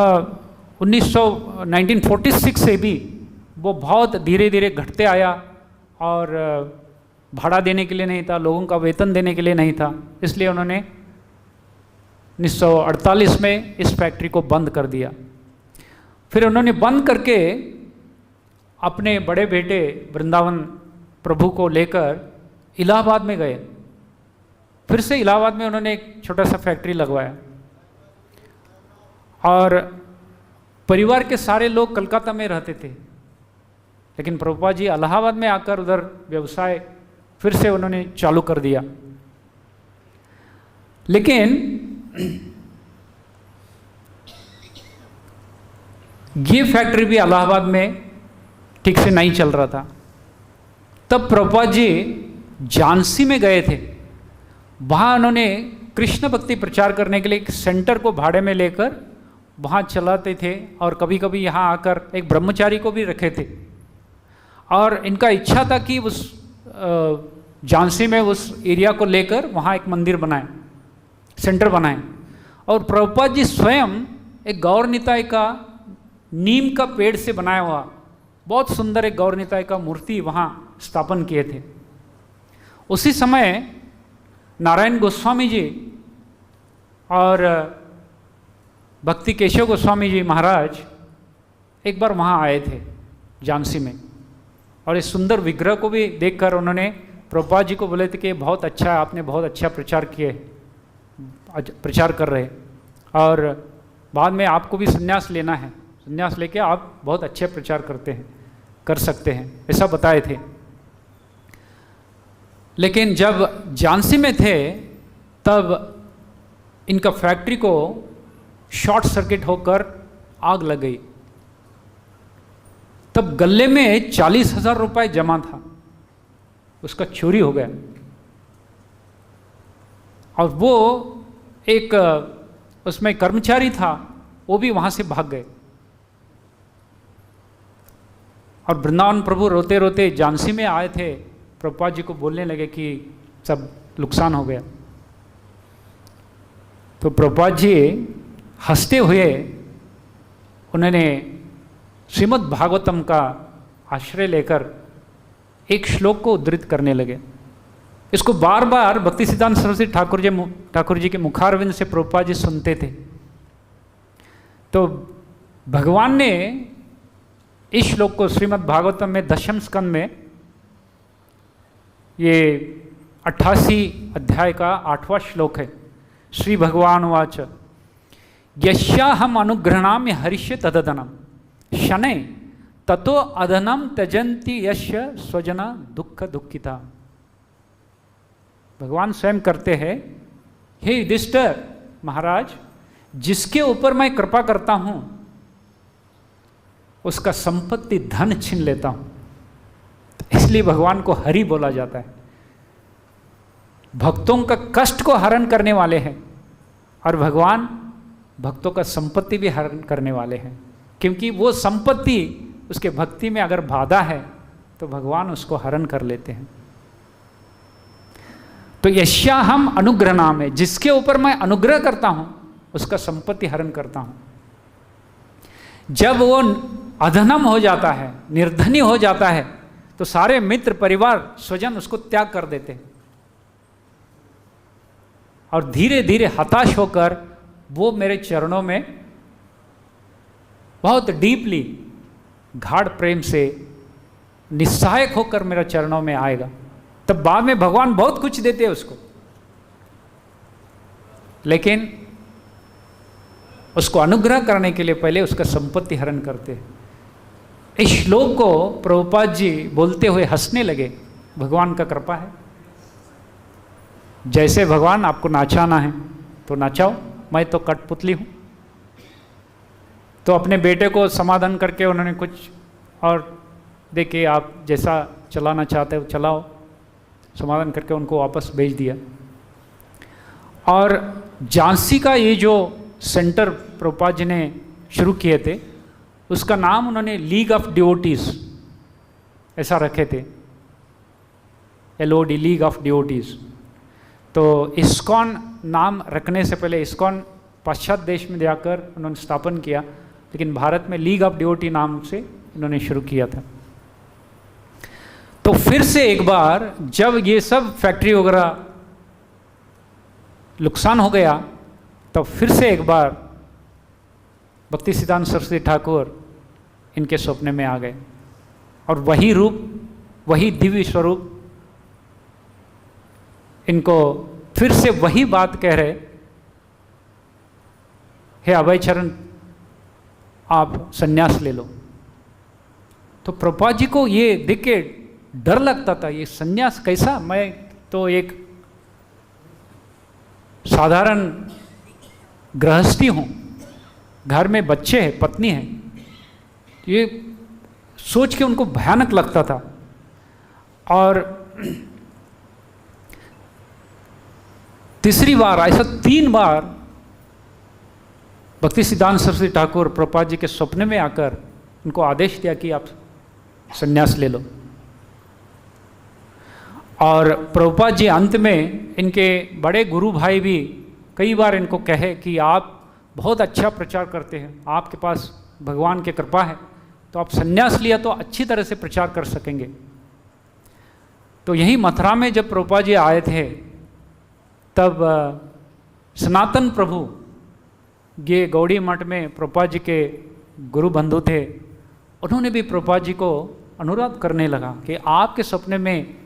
1946 से भी वो बहुत धीरे धीरे घटते आया और भाड़ा देने के लिए नहीं था, लोगों का वेतन देने के लिए नहीं था, इसलिए उन्होंने 1948 में इस फैक्ट्री को बंद कर दिया। फिर उन्होंने बंद करके अपने बड़े बेटे वृंदावन प्रभु को लेकर इलाहाबाद में गए। फिर से इलाहाबाद में उन्होंने एक छोटा सा फैक्ट्री लगवाया और परिवार के सारे लोग कलकत्ता में रहते थे, लेकिन प्रभुपाद जी इलाहाबाद में आकर उधर व्यवसाय फिर से उन्होंने चालू कर दिया। लेकिन ये फैक्ट्री भी इलाहाबाद में ठीक से नहीं चल रहा था। तब प्रभुपाद जी झांसी में गए थे। वहाँ उन्होंने कृष्ण भक्ति प्रचार करने के लिए एक सेंटर को भाड़े में लेकर वहाँ चलाते थे और कभी कभी यहाँ आकर एक ब्रह्मचारी को भी रखे थे। और इनका इच्छा था कि उस झांसी में उस एरिया को लेकर वहाँ एक मंदिर बनाएं, सेंटर बनाएं। और प्रभुपाद जी स्वयं एक गौर निताय का नीम का पेड़ से बनाया हुआ बहुत सुंदर एक गौर निताय का मूर्ति वहाँ स्थापन किए थे। उसी समय नारायण गोस्वामी जी और भक्ति केशव गोस्वामी जी महाराज एक बार वहाँ आए थे झांसी में, और इस सुंदर विग्रह को भी देखकर उन्होंने प्रभुपाद जी को बोले थे कि बहुत अच्छा है, आपने बहुत अच्छा प्रचार किए, प्रचार कर रहे, और बाद में आपको भी संन्यास लेना है, संन्यास लेके आप बहुत अच्छे प्रचार कर सकते हैं, ऐसा बताए थे। लेकिन जब झांसी में थे तब इनका फैक्ट्री को शॉर्ट सर्किट होकर आग लग गई। तब गले में 40,000 रुपये जमा था, उसका चोरी हो गया। और वो एक उसमें कर्मचारी था, वो भी वहां से भाग गए। और वृंदावन प्रभु रोते रोते झांसी में आए थे, प्रभुपाद जी को बोलने लगे कि सब नुकसान हो गया। तो प्रभुपाद जी हंसते हुए उन्होंने श्रीमद् भागवतम का आश्रय लेकर एक श्लोक को उद्धृत करने लगे। इसको बार बार भक्ति सिद्धांत सरस्वती ठाकुर जी के मुखारविंद से प्रभुपाद जी सुनते थे। तो भगवान ने इस श्लोक को श्रीमद् भागवतम में 10वें स्कंद में, ये 88 अध्याय का 8वां श्लोक है। श्री भगवान वाच यस्याहम अनुग्रहणाम्य हरिष्य तदधनम शनै ततो अधनम त्यजन्ति यस्य स्वजना दुख दुखिता। भगवान स्वयं करते हैं, हे युधिष्ठिर महाराज, जिसके ऊपर मैं कृपा करता हूं उसका संपत्ति धन छीन लेता हूं। इसलिए भगवान को हरि बोला जाता है। भक्तों का कष्ट को हरण करने वाले हैं और भगवान भक्तों का संपत्ति भी हरण करने वाले हैं, क्योंकि वो संपत्ति उसके भक्ति में अगर बाधा है तो भगवान उसको हरण कर लेते हैं। तो यश्या हम अनुग्रह नाम है, जिसके ऊपर मैं अनुग्रह करता हूं उसका संपत्ति हरण करता हूं। जब वो अधनम हो जाता है, निर्धनी हो जाता है, तो सारे मित्र परिवार स्वजन उसको त्याग कर देते हैं और धीरे धीरे हताश होकर वो मेरे चरणों में बहुत डीपली गाढ़ प्रेम से निस्सहायक होकर मेरे चरणों में आएगा। तब बाद में भगवान बहुत कुछ देते हैं उसको, लेकिन उसको अनुग्रह करने के लिए पहले उसका संपत्ति हरण करते हैं। इस श्लोक को प्रभुपाद जी बोलते हुए हंसने लगे। भगवान का कृपा है। जैसे भगवान आपको नाचाना है तो नाचाओ, मैं तो कठपुतली हूं। तो अपने बेटे को समाधान करके उन्होंने कुछ और देखिए, आप जैसा चलाना चाहते हो चलाओ, समाधान करके उनको वापस भेज दिया। और झांसी का ये जो सेंटर प्रभुपाद जी ने शुरू किए थे, उसका नाम उन्होंने लीग ऑफ डिवोटीज ऐसा रखे थे, LOD, लीग ऑफ डिवोटीज। तो इस्कॉन नाम रखने से पहले इस्कॉन पाश्चात्य देश में जाकर उन्होंने स्थापन किया, लेकिन भारत में लीग ऑफ डिवोटी नाम से इन्होंने शुरू किया था। तो फिर से एक बार जब ये सब फैक्ट्री वगैरह नुकसान हो गया, तब फिर से एक बार भक्ति सिद्धांत सरस्वती ठाकुर इनके सपने में आ गए और वही रूप, वही दिव्य स्वरूप इनको फिर से वही बात कह रहे, हे अभय चरण आप सन्यास ले लो। तो प्रभुपाद जी को ये देख के डर लगता था, ये सन्यास कैसा, मैं तो एक साधारण गृहस्थी हूँ, घर में बच्चे हैं, पत्नी है। ये सोच के उनको भयानक लगता था। और तीसरी बार, ऐसा 3 बार भक्ति सिद्धांत सरस्वती ठाकुर प्रभुपाद जी के सपने में आकर उनको आदेश दिया कि आप सन्यास ले लो। और प्रभुपाद जी अंत में इनके बड़े गुरु भाई भी कई बार इनको कहे कि आप बहुत अच्छा प्रचार करते हैं, आपके पास भगवान की कृपा है, तो आप सन्यास लिया तो अच्छी तरह से प्रचार कर सकेंगे। तो यही मथुरा में जब प्रभुपाद जी आए थे, तब सनातन प्रभु ये गौड़ी मठ में प्रभुपाद जी के गुरु बंधु थे, उन्होंने भी प्रभुपाद जी को अनुरोध करने लगा कि आपके सपने में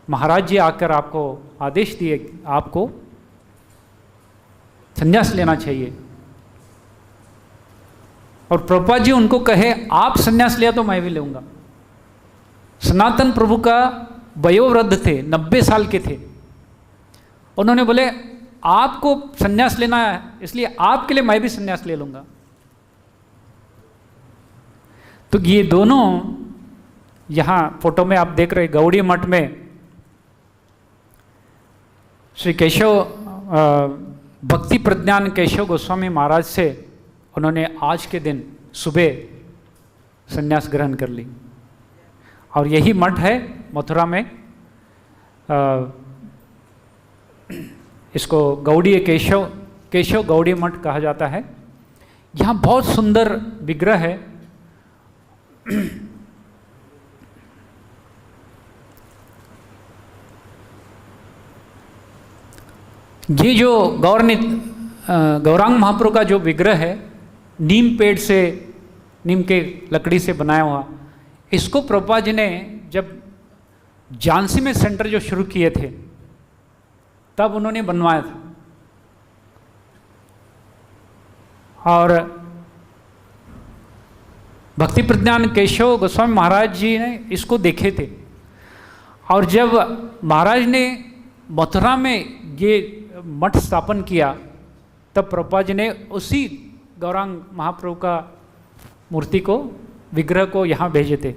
महाराज जी आकर आपको आदेश दिए, आपको संन्यास लेना चाहिए। और प्रभुपाद जी उनको कहे आप संन्यास लिया तो मैं भी लूँगा। सनातन प्रभु का वयोवृद्ध थे, 90 साल के थे। उन्होंने बोले आपको संन्यास लेना है इसलिए आपके लिए मैं भी संन्यास ले लूँगा। तो ये दोनों यहाँ फोटो में आप देख रहे गौड़ी मठ में श्री केशव भक्ति प्रज्ञान केशव गोस्वामी महाराज से उन्होंने आज के दिन सुबह संन्यास ग्रहण कर ली। और यही मठ है मथुरा में, इसको गौड़ी केशव गौड़ी मठ कहा जाता है। यहाँ बहुत सुंदर विग्रह है। ये जो गौरांग महाप्रभु का जो विग्रह है नीम पेड़ से, नीम के लकड़ी से बनाया हुआ, इसको प्रभुपाद जी ने जब झांसी में सेंटर जो शुरू किए थे तब उन्होंने बनवाया था। और भक्ति प्रज्ञान केशव गोस्वामी महाराज जी ने इसको देखे थे। और जब महाराज ने मथुरा में ये मठ स्थापन किया तब प्रभुपाद जी ने उसी गौरांग महाप्रभु का मूर्ति को, विग्रह को यहाँ भेजे थे।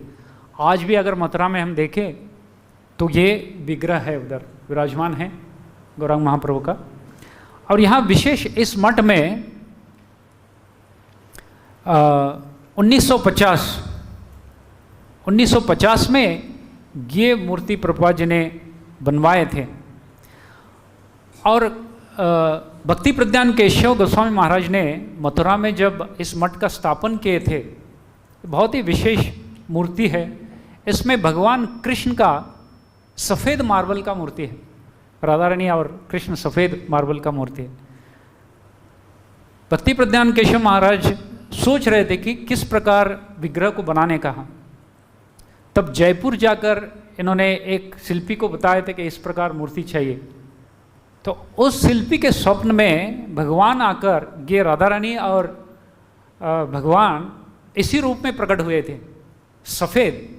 आज भी अगर मथुरा में हम देखें तो ये विग्रह है, उधर विराजमान है गौरांग महाप्रभु का। और यहाँ विशेष इस मठ में 1950 में ये मूर्ति प्रभुपाद जी ने बनवाए थे। और भक्ति प्रज्ञान केशव गोस्वामी महाराज ने मथुरा में जब इस मठ का स्थापन किए थे, बहुत ही विशेष मूर्ति है। इसमें भगवान कृष्ण का सफ़ेद मार्बल का मूर्ति है, राधा रानी और कृष्ण सफ़ेद मार्बल का मूर्ति है। भक्ति प्रज्ञान केशव महाराज सोच रहे थे कि किस प्रकार विग्रह को बनाने का। तब जयपुर जाकर इन्होंने एक शिल्पी को बताए थे कि इस प्रकार मूर्ति चाहिए। तो उस शिल्पी के स्वप्न में भगवान आकर, ये राधा रानी और भगवान इसी रूप में प्रकट हुए थे, सफ़ेद।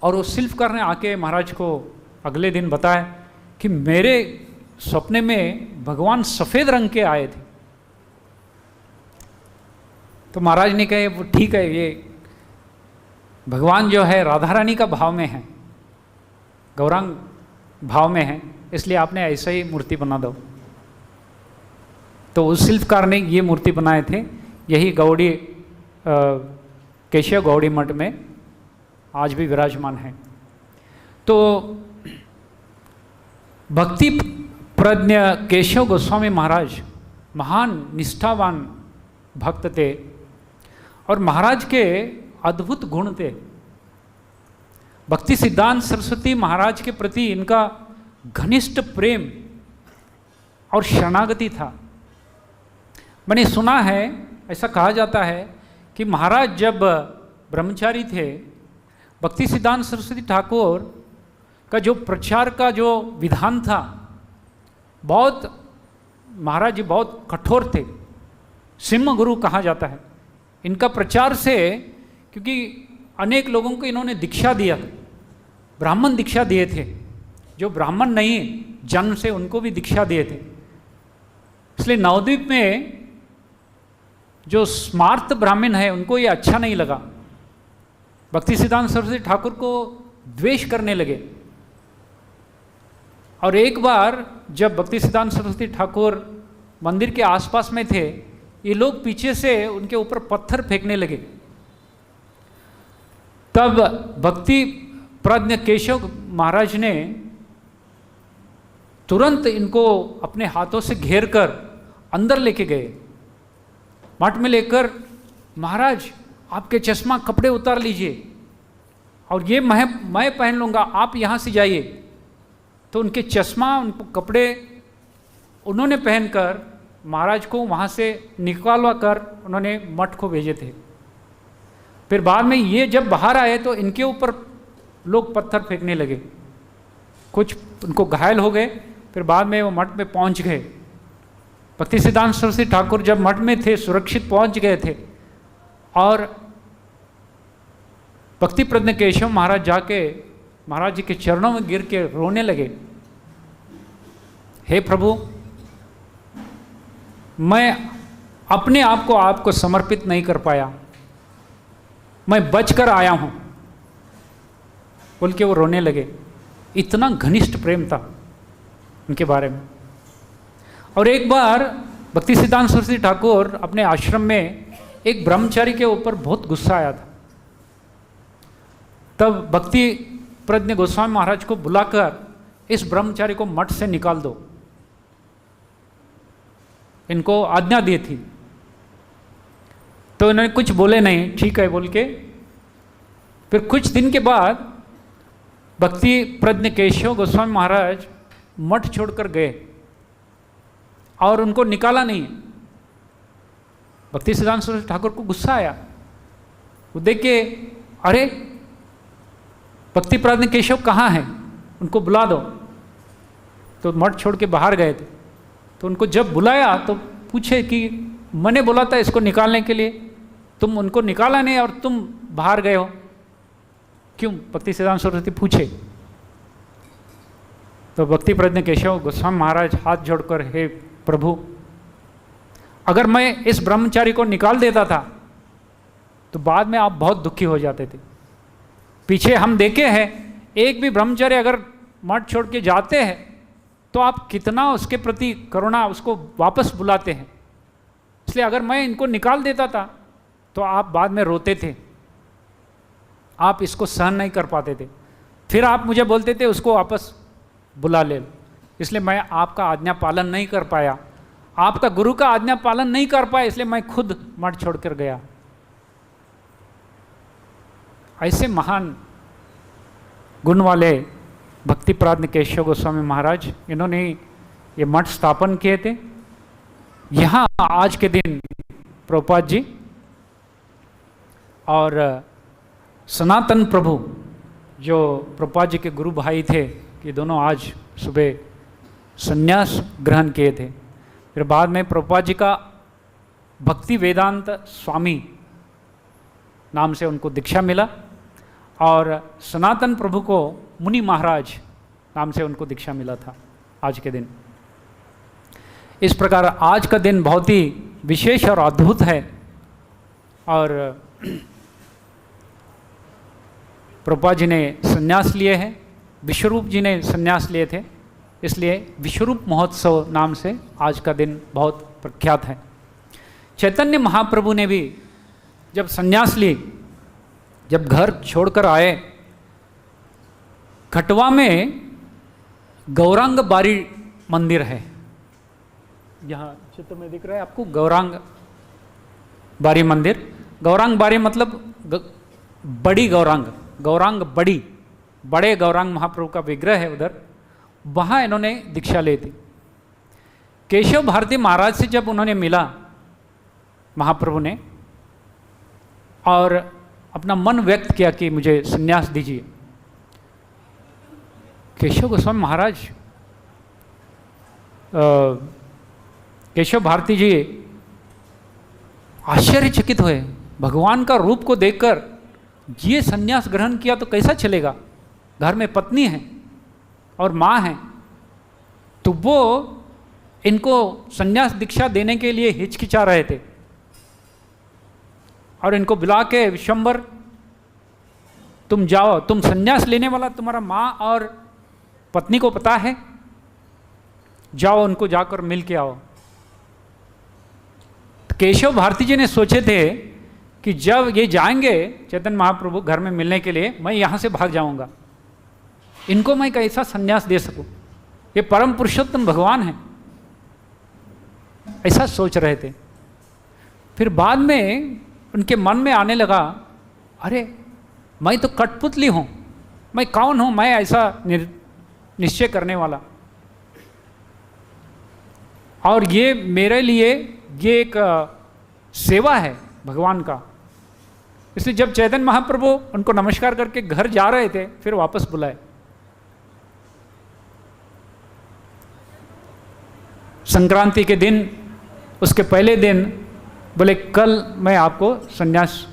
और उस शिल्पकार ने आके महाराज को अगले दिन बताया कि मेरे सपने में भगवान सफ़ेद रंग के आए थे। तो महाराज ने कहे वो ठीक है, ये भगवान जो है राधा रानी का भाव में है, गौरांग भाव में है, इसलिए आपने ऐसा ही मूर्ति बना दो। तो उस शिल्पकार ने ये मूर्ति बनाए थे। यही गौड़ी केशव गौड़ी मठ में आज भी विराजमान है। तो भक्ति प्रज्ञ केशव गोस्वामी महाराज महान निष्ठावान भक्त थे और महाराज के अद्भुत गुण थे। भक्ति सिद्धांत सरस्वती महाराज के प्रति इनका घनिष्ठ प्रेम और शरणागति था। मैंने सुना है, ऐसा कहा जाता है कि महाराज जब ब्रह्मचारी थे, भक्ति सिद्धांत सरस्वती ठाकुर का जो प्रचार का जो विधान था, बहुत महाराज जी बहुत कठोर थे, सिंह गुरु कहा जाता है। इनका प्रचार से, क्योंकि अनेक लोगों को इन्होंने दीक्षा दिया, ब्राह्मण दीक्षा दिए थे, जो ब्राह्मण नहीं जन्म से उनको भी दीक्षा दिए थे। इसलिए नवद्वीप में जो स्मार्त ब्राह्मण है उनको ये अच्छा नहीं लगा, भक्ति सिद्धांत सरस्वती ठाकुर को द्वेष करने लगे। और एक बार जब भक्ति सिद्धांत सरस्वती ठाकुर मंदिर के आसपास में थे, ये लोग पीछे से उनके ऊपर पत्थर फेंकने लगे। तब भक्ति प्रज्ञ केशव महाराज ने तुरंत इनको अपने हाथों से घेर कर अंदर लेके गए, मठ में लेकर, महाराज आपके चश्मा कपड़े उतार लीजिए और ये मैं पहन लूँगा, आप यहाँ से जाइए। तो उनके चश्मा, उनको कपड़े उन्होंने पहनकर महाराज को वहाँ से निकालवा कर उन्होंने मठ को भेजे थे। फिर बाद में ये जब बाहर आए तो इनके ऊपर लोग पत्थर फेंकने लगे, कुछ उनको घायल हो गए। फिर बाद में वो मठ में पहुँच गए। भक्ति सिद्धांत सरस्वती ठाकुर जब मठ में थे, सुरक्षित पहुँच गए थे, और भक्ति प्रज्ञ केशव महाराज जाके महाराज जी के चरणों में गिर के रोने लगे, हे प्रभु, मैं अपने आप को आपको समर्पित नहीं कर पाया, मैं बचकर आया हूं, बोल के वो रोने लगे। इतना घनिष्ठ प्रेम था उनके बारे में। और एक बार भक्ति सिद्धांत सरस्वती ठाकुर अपने आश्रम में एक ब्रह्मचारी के ऊपर बहुत गुस्सा आया था। तब भक्ति प्रज्ञ गोस्वामी महाराज को बुलाकर इस ब्रह्मचारी को मठ से निकाल दो, इनको आज्ञा दी थी। तो इन्होंने कुछ बोले नहीं, ठीक है बोल के। फिर कुछ दिन के बाद भक्ति प्रज्ञ केशव गोस्वामी महाराज मठ छोड़कर गए और उनको निकाला नहीं। भक्ति सिद्धांत सरस्वती ठाकुर को गुस्सा आया, वो देख के, अरे भक्ति प्रज्ञ केशव कहाँ हैं, उनको बुला दो। तो मठ छोड़ के बाहर गए थे। तो उनको जब बुलाया तो पूछे कि मैंने बोला था इसको निकालने के लिए, तुम उनको निकाला नहीं और तुम बाहर गए हो, क्यों? भक्ति सिद्धांत सरस्वती पूछे। तो भक्ति प्रज्ञ केशव गोस्वामी महाराज हाथ जोड़कर, हे प्रभु, अगर मैं इस ब्रह्मचारी को निकाल देता था तो बाद में आप बहुत दुखी हो जाते थे। पीछे हम देखे हैं, एक भी ब्रह्मचारी अगर मठ छोड़ के जाते हैं तो आप कितना उसके प्रति करुणा, उसको वापस बुलाते हैं। इसलिए अगर मैं इनको निकाल देता था तो आप बाद में रोते थे, आप इसको सहन नहीं कर पाते थे, फिर आप मुझे बोलते थे उसको वापस बुला ले। इसलिए मैं आपका आज्ञा पालन नहीं कर पाया, आपका गुरु का आज्ञा पालन नहीं कर पाया, इसलिए मैं खुद मठ छोड़कर गया। ऐसे महान गुण वाले भक्ति प्रज्ञ केशव गोस्वामी महाराज, इन्होंने ये मठ स्थापन किए थे। यहाँ आज के दिन प्रभुपाद जी और सनातन प्रभु जो प्रभुपाद जी के गुरु भाई थे, ये दोनों आज सुबह संन्यास ग्रहण किए थे। फिर बाद में प्रभुपाद जी का भक्ति वेदांत स्वामी नाम से उनको दीक्षा मिला और सनातन प्रभु को मुनि महाराज नाम से उनको दीक्षा मिला था आज के दिन। इस प्रकार आज का दिन बहुत ही विशेष और अद्भुत है। और प्रभुपाद जी ने संन्यास लिए हैं, विश्वरूप जी ने संन्यास लिए थे, इसलिए विश्वरूप महोत्सव नाम से आज का दिन बहुत प्रख्यात है। चैतन्य महाप्रभु ने भी जब संन्यास ली, जब घर छोड़कर आए, खटवा में गौरांग बारी मंदिर है, यहाँ चित्र में दिख रहा है आपको गौरांग बारी मंदिर। गौरांग बारी मतलब बड़ी गौरांग, गौरांग बड़ी, बड़े गौरांग महाप्रभु का विग्रह है उधर, वहाँ इन्होंने दीक्षा ली थी। केशव भारती महाराज से जब उन्होंने मिला महाप्रभु ने और अपना मन व्यक्त किया कि मुझे संन्यास दीजिए, केशव गोस्वामी महाराज, केशव भारती जी आश्चर्यचकित हुए। भगवान का रूप को देखकर ये संन्यास ग्रहण किया तो कैसा चलेगा, घर में पत्नी है और माँ है, तो वो इनको संन्यास दीक्षा देने के लिए हिचकिचा रहे थे। और इनको बुला के, विश्वम्बर तुम जाओ, तुम संन्यास लेने वाला तुम्हारा माँ और पत्नी को पता है, जाओ उनको जाकर मिल के आओ। केशव भारती जी ने सोचे थे कि जब ये जाएंगे चैतन्य महाप्रभु घर में मिलने के लिए, मैं यहाँ से भाग जाऊँगा, इनको मैं कैसा संन्यास दे सकूँ, ये परम पुरुषोत्तम भगवान है, ऐसा सोच रहे थे। फिर बाद में उनके मन में आने लगा, अरे मैं तो कठपुतली हूँ, मैं कौन हूँ, मैं ऐसा निश्चय करने वाला, और ये मेरे लिए ये एक सेवा है भगवान का। इसलिए जब चैतन्य महाप्रभु उनको नमस्कार करके घर जा रहे थे, फिर वापस बुलाए। संक्रांति के दिन, उसके पहले दिन बोले कल मैं आपको संन्यास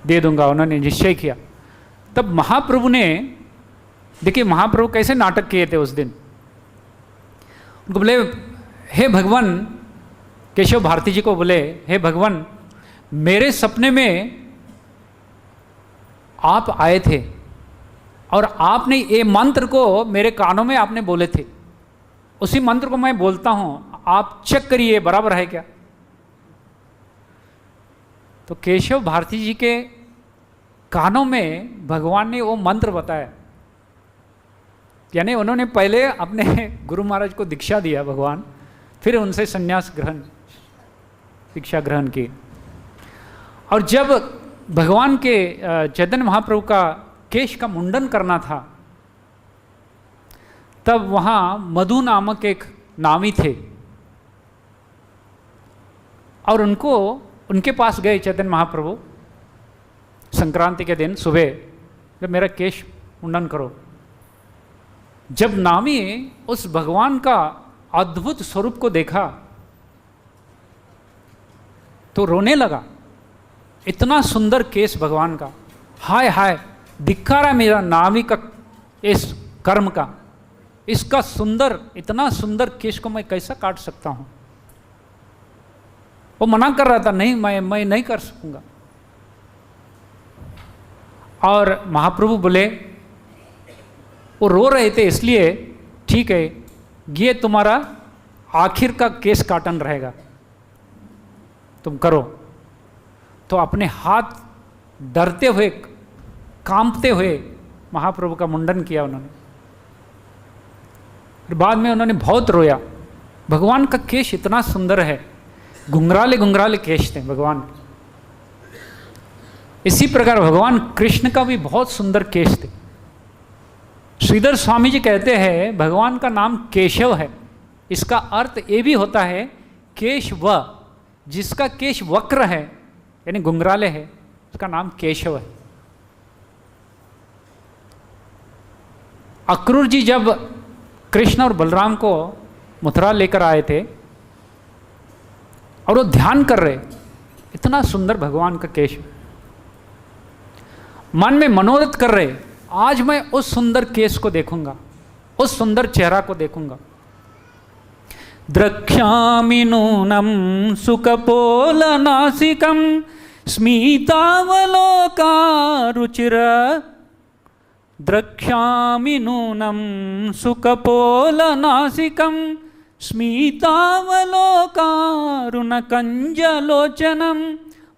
दे दूंगा। उन्होंने निश्चय किया। तब महाप्रभु ने, देखिए महाप्रभु कैसे नाटक किए थे उस दिन। उनको बोले, हे भगवान, केशव भारती जी को बोले, हे भगवान, मेरे सपने में आप आए थे और आपने ये मंत्र को मेरे कानों में आपने बोले थे, उसी मंत्र को मैं बोलता हूं, आप चेक करिए बराबर है क्या। तो केशव भारती जी के कानों में भगवान ने वो मंत्र बताया। यानी उन्होंने पहले अपने गुरु महाराज को दीक्षा दिया भगवान, फिर उनसे संन्यास ग्रहण, दीक्षा ग्रहण की। और जब भगवान के चैतन्य महाप्रभु का केश का मुंडन करना था, तब वहाँ मधु नामक एक नामी थे और उनके पास गए चैतन्य महाप्रभु संक्रांति के दिन सुबह, जब मेरा केश मुंडन करो। जब नामी उस भगवान का अद्भुत स्वरूप को देखा तो रोने लगा। इतना सुंदर केश भगवान का, हाय हाय, धिक्कार है मेरा नामी का इस कर्म का, इसका सुंदर, इतना सुंदर केश को मैं कैसा काट सकता हूं। वो मना कर रहा था, नहीं मैं नहीं कर सकूंगा। और महाप्रभु बोले, वो रो रहे थे इसलिए, ठीक है, ये तुम्हारा आखिर का केस काटन रहेगा, तुम करो। तो अपने हाथ डरते हुए, कांपते हुए महाप्रभु का मुंडन किया उन्होंने। फिर बाद में उन्होंने बहुत रोया। भगवान का केश इतना सुंदर है, घुंघराले घुंघराले केश थे भगवान के। इसी प्रकार भगवान कृष्ण का भी बहुत सुंदर केश थे। श्रीधर स्वामी जी कहते हैं भगवान का नाम केशव है, इसका अर्थ ये भी होता है केश व, जिसका केश वक्र है यानी घुंघराले है, उसका नाम केशव है। अक्रूर जी जब कृष्ण और बलराम को मथुरा लेकर आए थे और वो ध्यान कर रहे, इतना सुंदर भगवान का केश, मन में मनोरथ कर रहे, आज मैं उस सुंदर केश को देखूंगा, उस सुंदर चेहरा को देखूंगा। द्रक्ष्यामि नूनं सुकपोलनासिकं स्मितावलोकारुचिर, द्रक्ष्यामि नूनं सुकपोलनासिकं स्मितावलोकारुणकञ्जलोचनं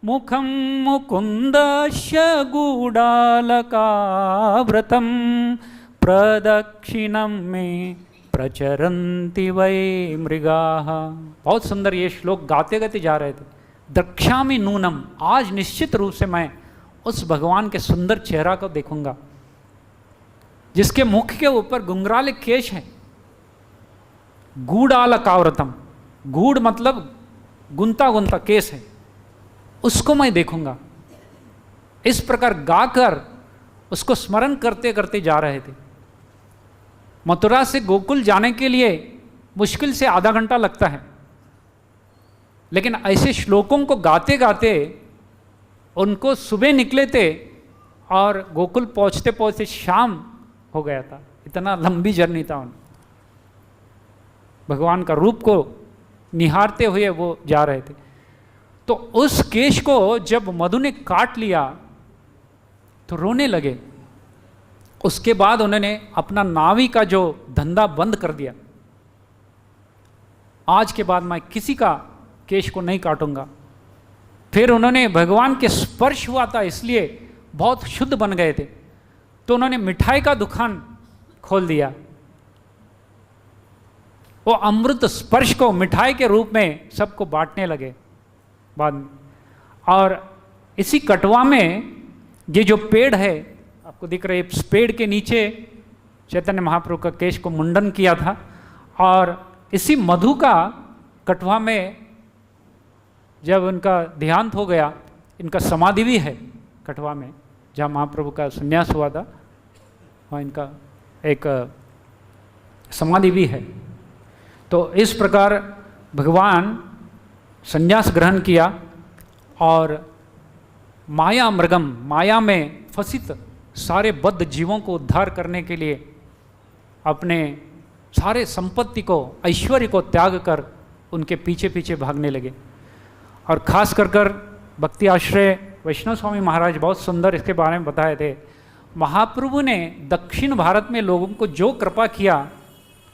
मुखं मुकुन्दस्य गूढालकाव्रतं प्रदक्षिणं मे प्रचरन्ति वै मृगाः। बहुत सुंदर ये श्लोक गाते गाते जा रहे थे। द्रक्ष्यामि नूनम, आज निश्चित रूप से मैं उस भगवान के सुंदर चेहरा को देखूंगा जिसके मुख के ऊपर घुंघराले केश है। गूढ़ालकाव्रतम, गूढ़ मतलब गुंता गुंता केस है, उसको मैं देखूंगा। इस प्रकार गाकर उसको स्मरण करते करते जा रहे थे। मथुरा से गोकुल जाने के लिए मुश्किल से आधा घंटा लगता है, लेकिन ऐसे श्लोकों को गाते गाते उनको सुबह निकले थे और गोकुल पहुंचते पहुंचते शाम हो गया था। इतना लंबी जर्नी था उन भगवान का रूप को निहारते हुए वो जा रहे थे। तो उस केश को जब मधु ने काट लिया तो रोने लगे। उसके बाद उन्होंने अपना नावी का जो धंधा बंद कर दिया, आज के बाद मैं किसी का केश को नहीं काटूंगा। फिर उन्होंने भगवान के स्पर्श हुआ था इसलिए बहुत शुद्ध बन गए थे, तो उन्होंने मिठाई का दुकान खोल दिया। वो अमृत स्पर्श को मिठाई के रूप में सबको बांटने लगे बाद में। और इसी कटवा में ये जो पेड़ है आपको दिख रहे, इस पेड़ के नीचे चैतन्य महाप्रभु का केश को मुंडन किया था। और इसी मधु का कटवा में जब उनका देहांत हो गया, इनका समाधि भी है कटवा में जहाँ महाप्रभु का संन्यास हुआ था, वहाँ इनका एक समाधि भी है। तो इस प्रकार भगवान संन्यास ग्रहण किया और माया मृगम, माया में फंसित सारे बद्ध जीवों को उद्धार करने के लिए अपने सारे संपत्ति को, ऐश्वर्य को त्याग कर उनके पीछे पीछे भागने लगे। और खास कर भक्ति आश्रय वैष्णव स्वामी महाराज बहुत सुंदर इसके बारे में बताए थे। महाप्रभु ने दक्षिण भारत में लोगों को जो कृपा किया,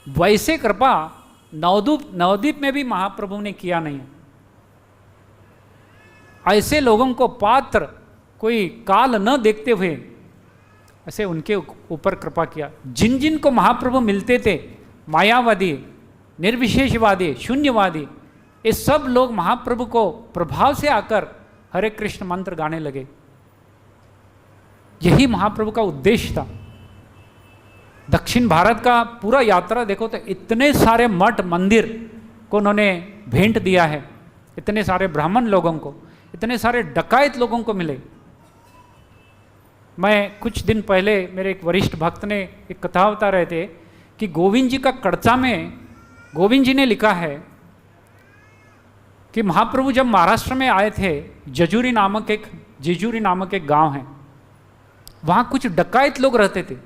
वैसे कृपा नवद्वीप में भी महाप्रभु ने किया नहीं। ऐसे लोगों को पात्र, कोई काल न देखते हुए ऐसे उनके ऊपर कृपा किया। जिन जिन को महाप्रभु मिलते थे, मायावादी, निर्विशेषवादी, शून्यवादी, ये सब लोग महाप्रभु को प्रभाव से आकर हरे कृष्ण मंत्र गाने लगे। यही महाप्रभु का उद्देश्य था। दक्षिण भारत का पूरा यात्रा देखो तो इतने सारे मठ मंदिर को उन्होंने भेंट दिया है, इतने सारे ब्राह्मण लोगों को, इतने सारे डकायत लोगों को मिले। मैं कुछ दिन पहले मेरे एक वरिष्ठ भक्त ने एक कथा बता रहे थे कि गोविंद जी का कड़चा में गोविंद जी ने लिखा है कि महाप्रभु जब महाराष्ट्र में आए थे, जेजूरी नामक एक गांव है, वहाँ कुछ डकायत लोग रहते थे।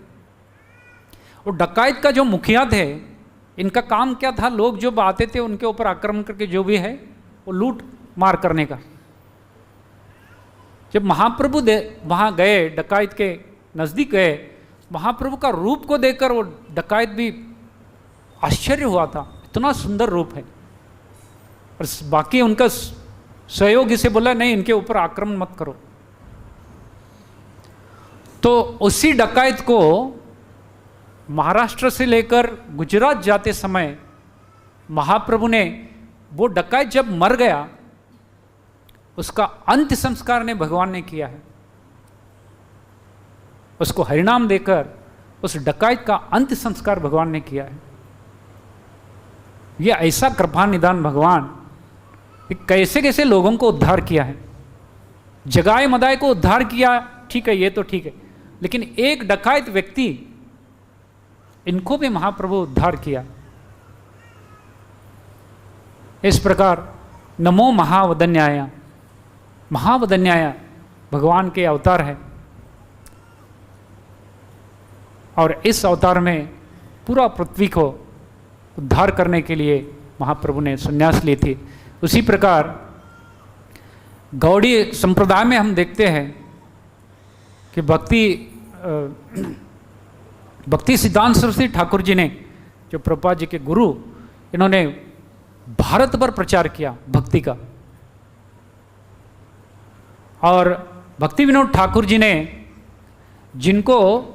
वो डकायत का जो मुखिया थे, इनका काम क्या था, लोग जो आते थे उनके ऊपर आक्रमण करके जो भी है वो लूट मार करने का। जब महाप्रभु वहाँ गए, डकायत के नज़दीक गए, महाप्रभु का रूप को देखकर वो डकायत भी आश्चर्य हुआ था, इतना सुंदर रूप है। और बाकी उनका सहयोगी से बोला नहीं, इनके ऊपर आक्रमण मत करो। तो उसी डकायत को महाराष्ट्र से लेकर गुजरात जाते समय महाप्रभु ने, वो डकायत जब मर गया, उसका अंत्य संस्कार ने भगवान ने किया है। उसको हरिनाम देकर उस डकायत का अंत्य संस्कार भगवान ने किया है। यह ऐसा कृपा निदान भगवान, कैसे कैसे लोगों को उद्धार किया है। जगाए मदाए को उद्धार किया, ठीक है, ये तो ठीक है, लेकिन एक डकायत व्यक्ति, इनको भी महाप्रभु उद्धार किया। इस प्रकार नमो महावदन्याय, महावदन्याय भगवान के अवतार है। और इस अवतार में पूरा पृथ्वी को उद्धार करने के लिए महाप्रभु ने संन्यास ली थी। उसी प्रकार गौड़ी संप्रदाय में हम देखते हैं कि भक्ति सिद्धांत सरस्वती ठाकुर जी ने, जो प्रभुपाद जी के गुरु, इन्होंने भारत भर प्रचार किया भक्ति का। और भक्ति विनोद ठाकुर जी ने, जिनको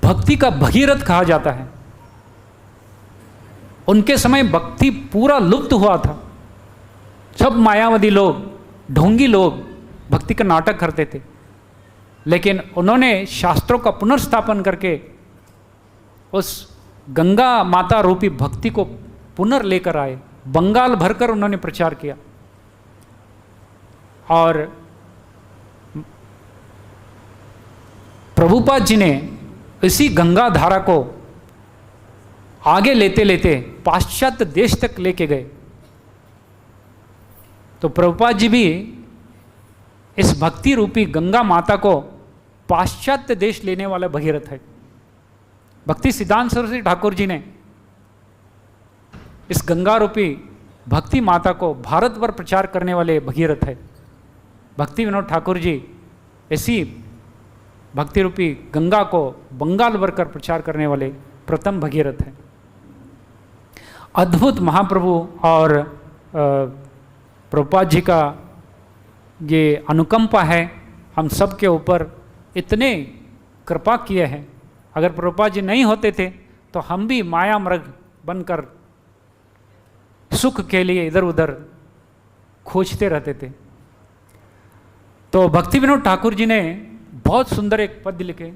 भक्ति का भगीरथ कहा जाता है, उनके समय भक्ति पूरा लुप्त हुआ था। सब मायावादी लोग, ढोंगी लोग भक्ति का नाटक करते थे, लेकिन उन्होंने शास्त्रों का पुनर्स्थापन करके उस गंगा माता रूपी भक्ति को पुनर् लेकर आए। बंगाल भरकर उन्होंने प्रचार किया। और प्रभुपाद जी ने इसी गंगा धारा को आगे लेते लेते पाश्चात्य देश तक लेके गए। तो प्रभुपाद जी भी इस भक्ति रूपी गंगा माता को पाश्चात्य देश लेने वाला भगीरथ है। भक्ति सिद्धांत सरस्वती ठाकुर जी ने इस गंगा रूपी भक्ति माता को भारत भर प्रचार करने वाले भगीरथ है। भक्ति विनोद ठाकुर जी ऐसी भक्ति रूपी गंगा को बंगाल भर कर प्रचार करने वाले प्रथम भगीरथ हैं। अद्भुत महाप्रभु और प्रभुपाद जी का ये अनुकंपा है हम सब के ऊपर, इतने कृपा किए हैं। अगर प्रभुपाद जी नहीं होते थे तो हम भी माया मृग बनकर सुख के लिए इधर उधर खोजते रहते थे। तो भक्ति विनोद ठाकुर जी ने बहुत सुंदर एक पद्य लिखे।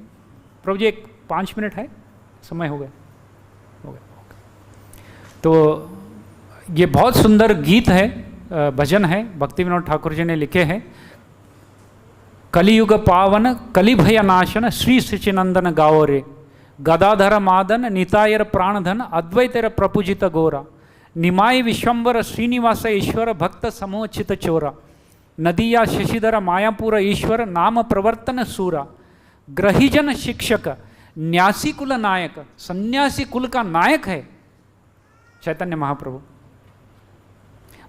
प्रभु जी, एक 5 मिनट है, समय हो गया। तो ये बहुत सुंदर गीत है, भजन है, भक्ति विनोद ठाकुर जी ने लिखे हैं। कलियुग पावन कलि भय नाशन श्री सचिनंदन गाओ रे, गदाधर मादन नितायर प्राणधन अद्वैतर प्रपूजित गोरा, निमाय विश्वंबर श्रीनिवास ईश्वर भक्त समूह चित चोरा, नदिया शशिधर मायापुर ईश्वर नाम प्रवर्तन सूरा, ग्रहीजन शिक्षक न्यासी कुल नायक, सन्यासी कुल का नायक है चैतन्य महाप्रभु।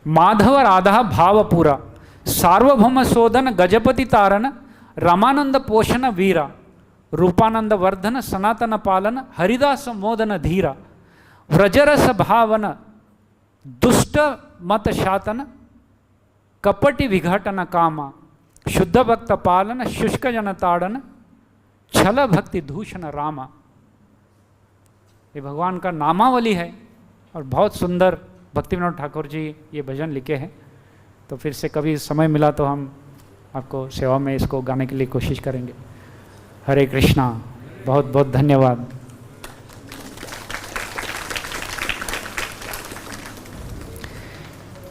माधव राधा भावपुरा, सार्वभौम शोधन गजपति तारन, रामानंद पोषण वीरा, रूपानंद वर्धन सनातन पालन, हरिदास मोदन धीरा, व्रजरस भावन दुष्ट मत शातन, कपटि विघटन कामा, शुद्ध भक्त पालन, शुष्क जन ताड़न, छल भक्ति दूषण रामा। ये भगवान का नामावली है और बहुत सुंदर भक्ति विनोद ठाकुर जी ये भजन लिखे हैं। तो फिर से कभी समय मिला तो हम आपको सेवा में इसको गाने के लिए कोशिश करेंगे। हरे कृष्णा, बहुत बहुत धन्यवाद।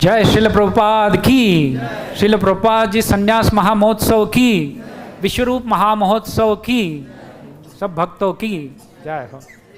जय श्रील प्रभुपाद की, श्रील प्रभुपाद जी संन्यास महामहोत्सव की, विश्वरूप महामहोत्सव की, सब भक्तों की जय हो।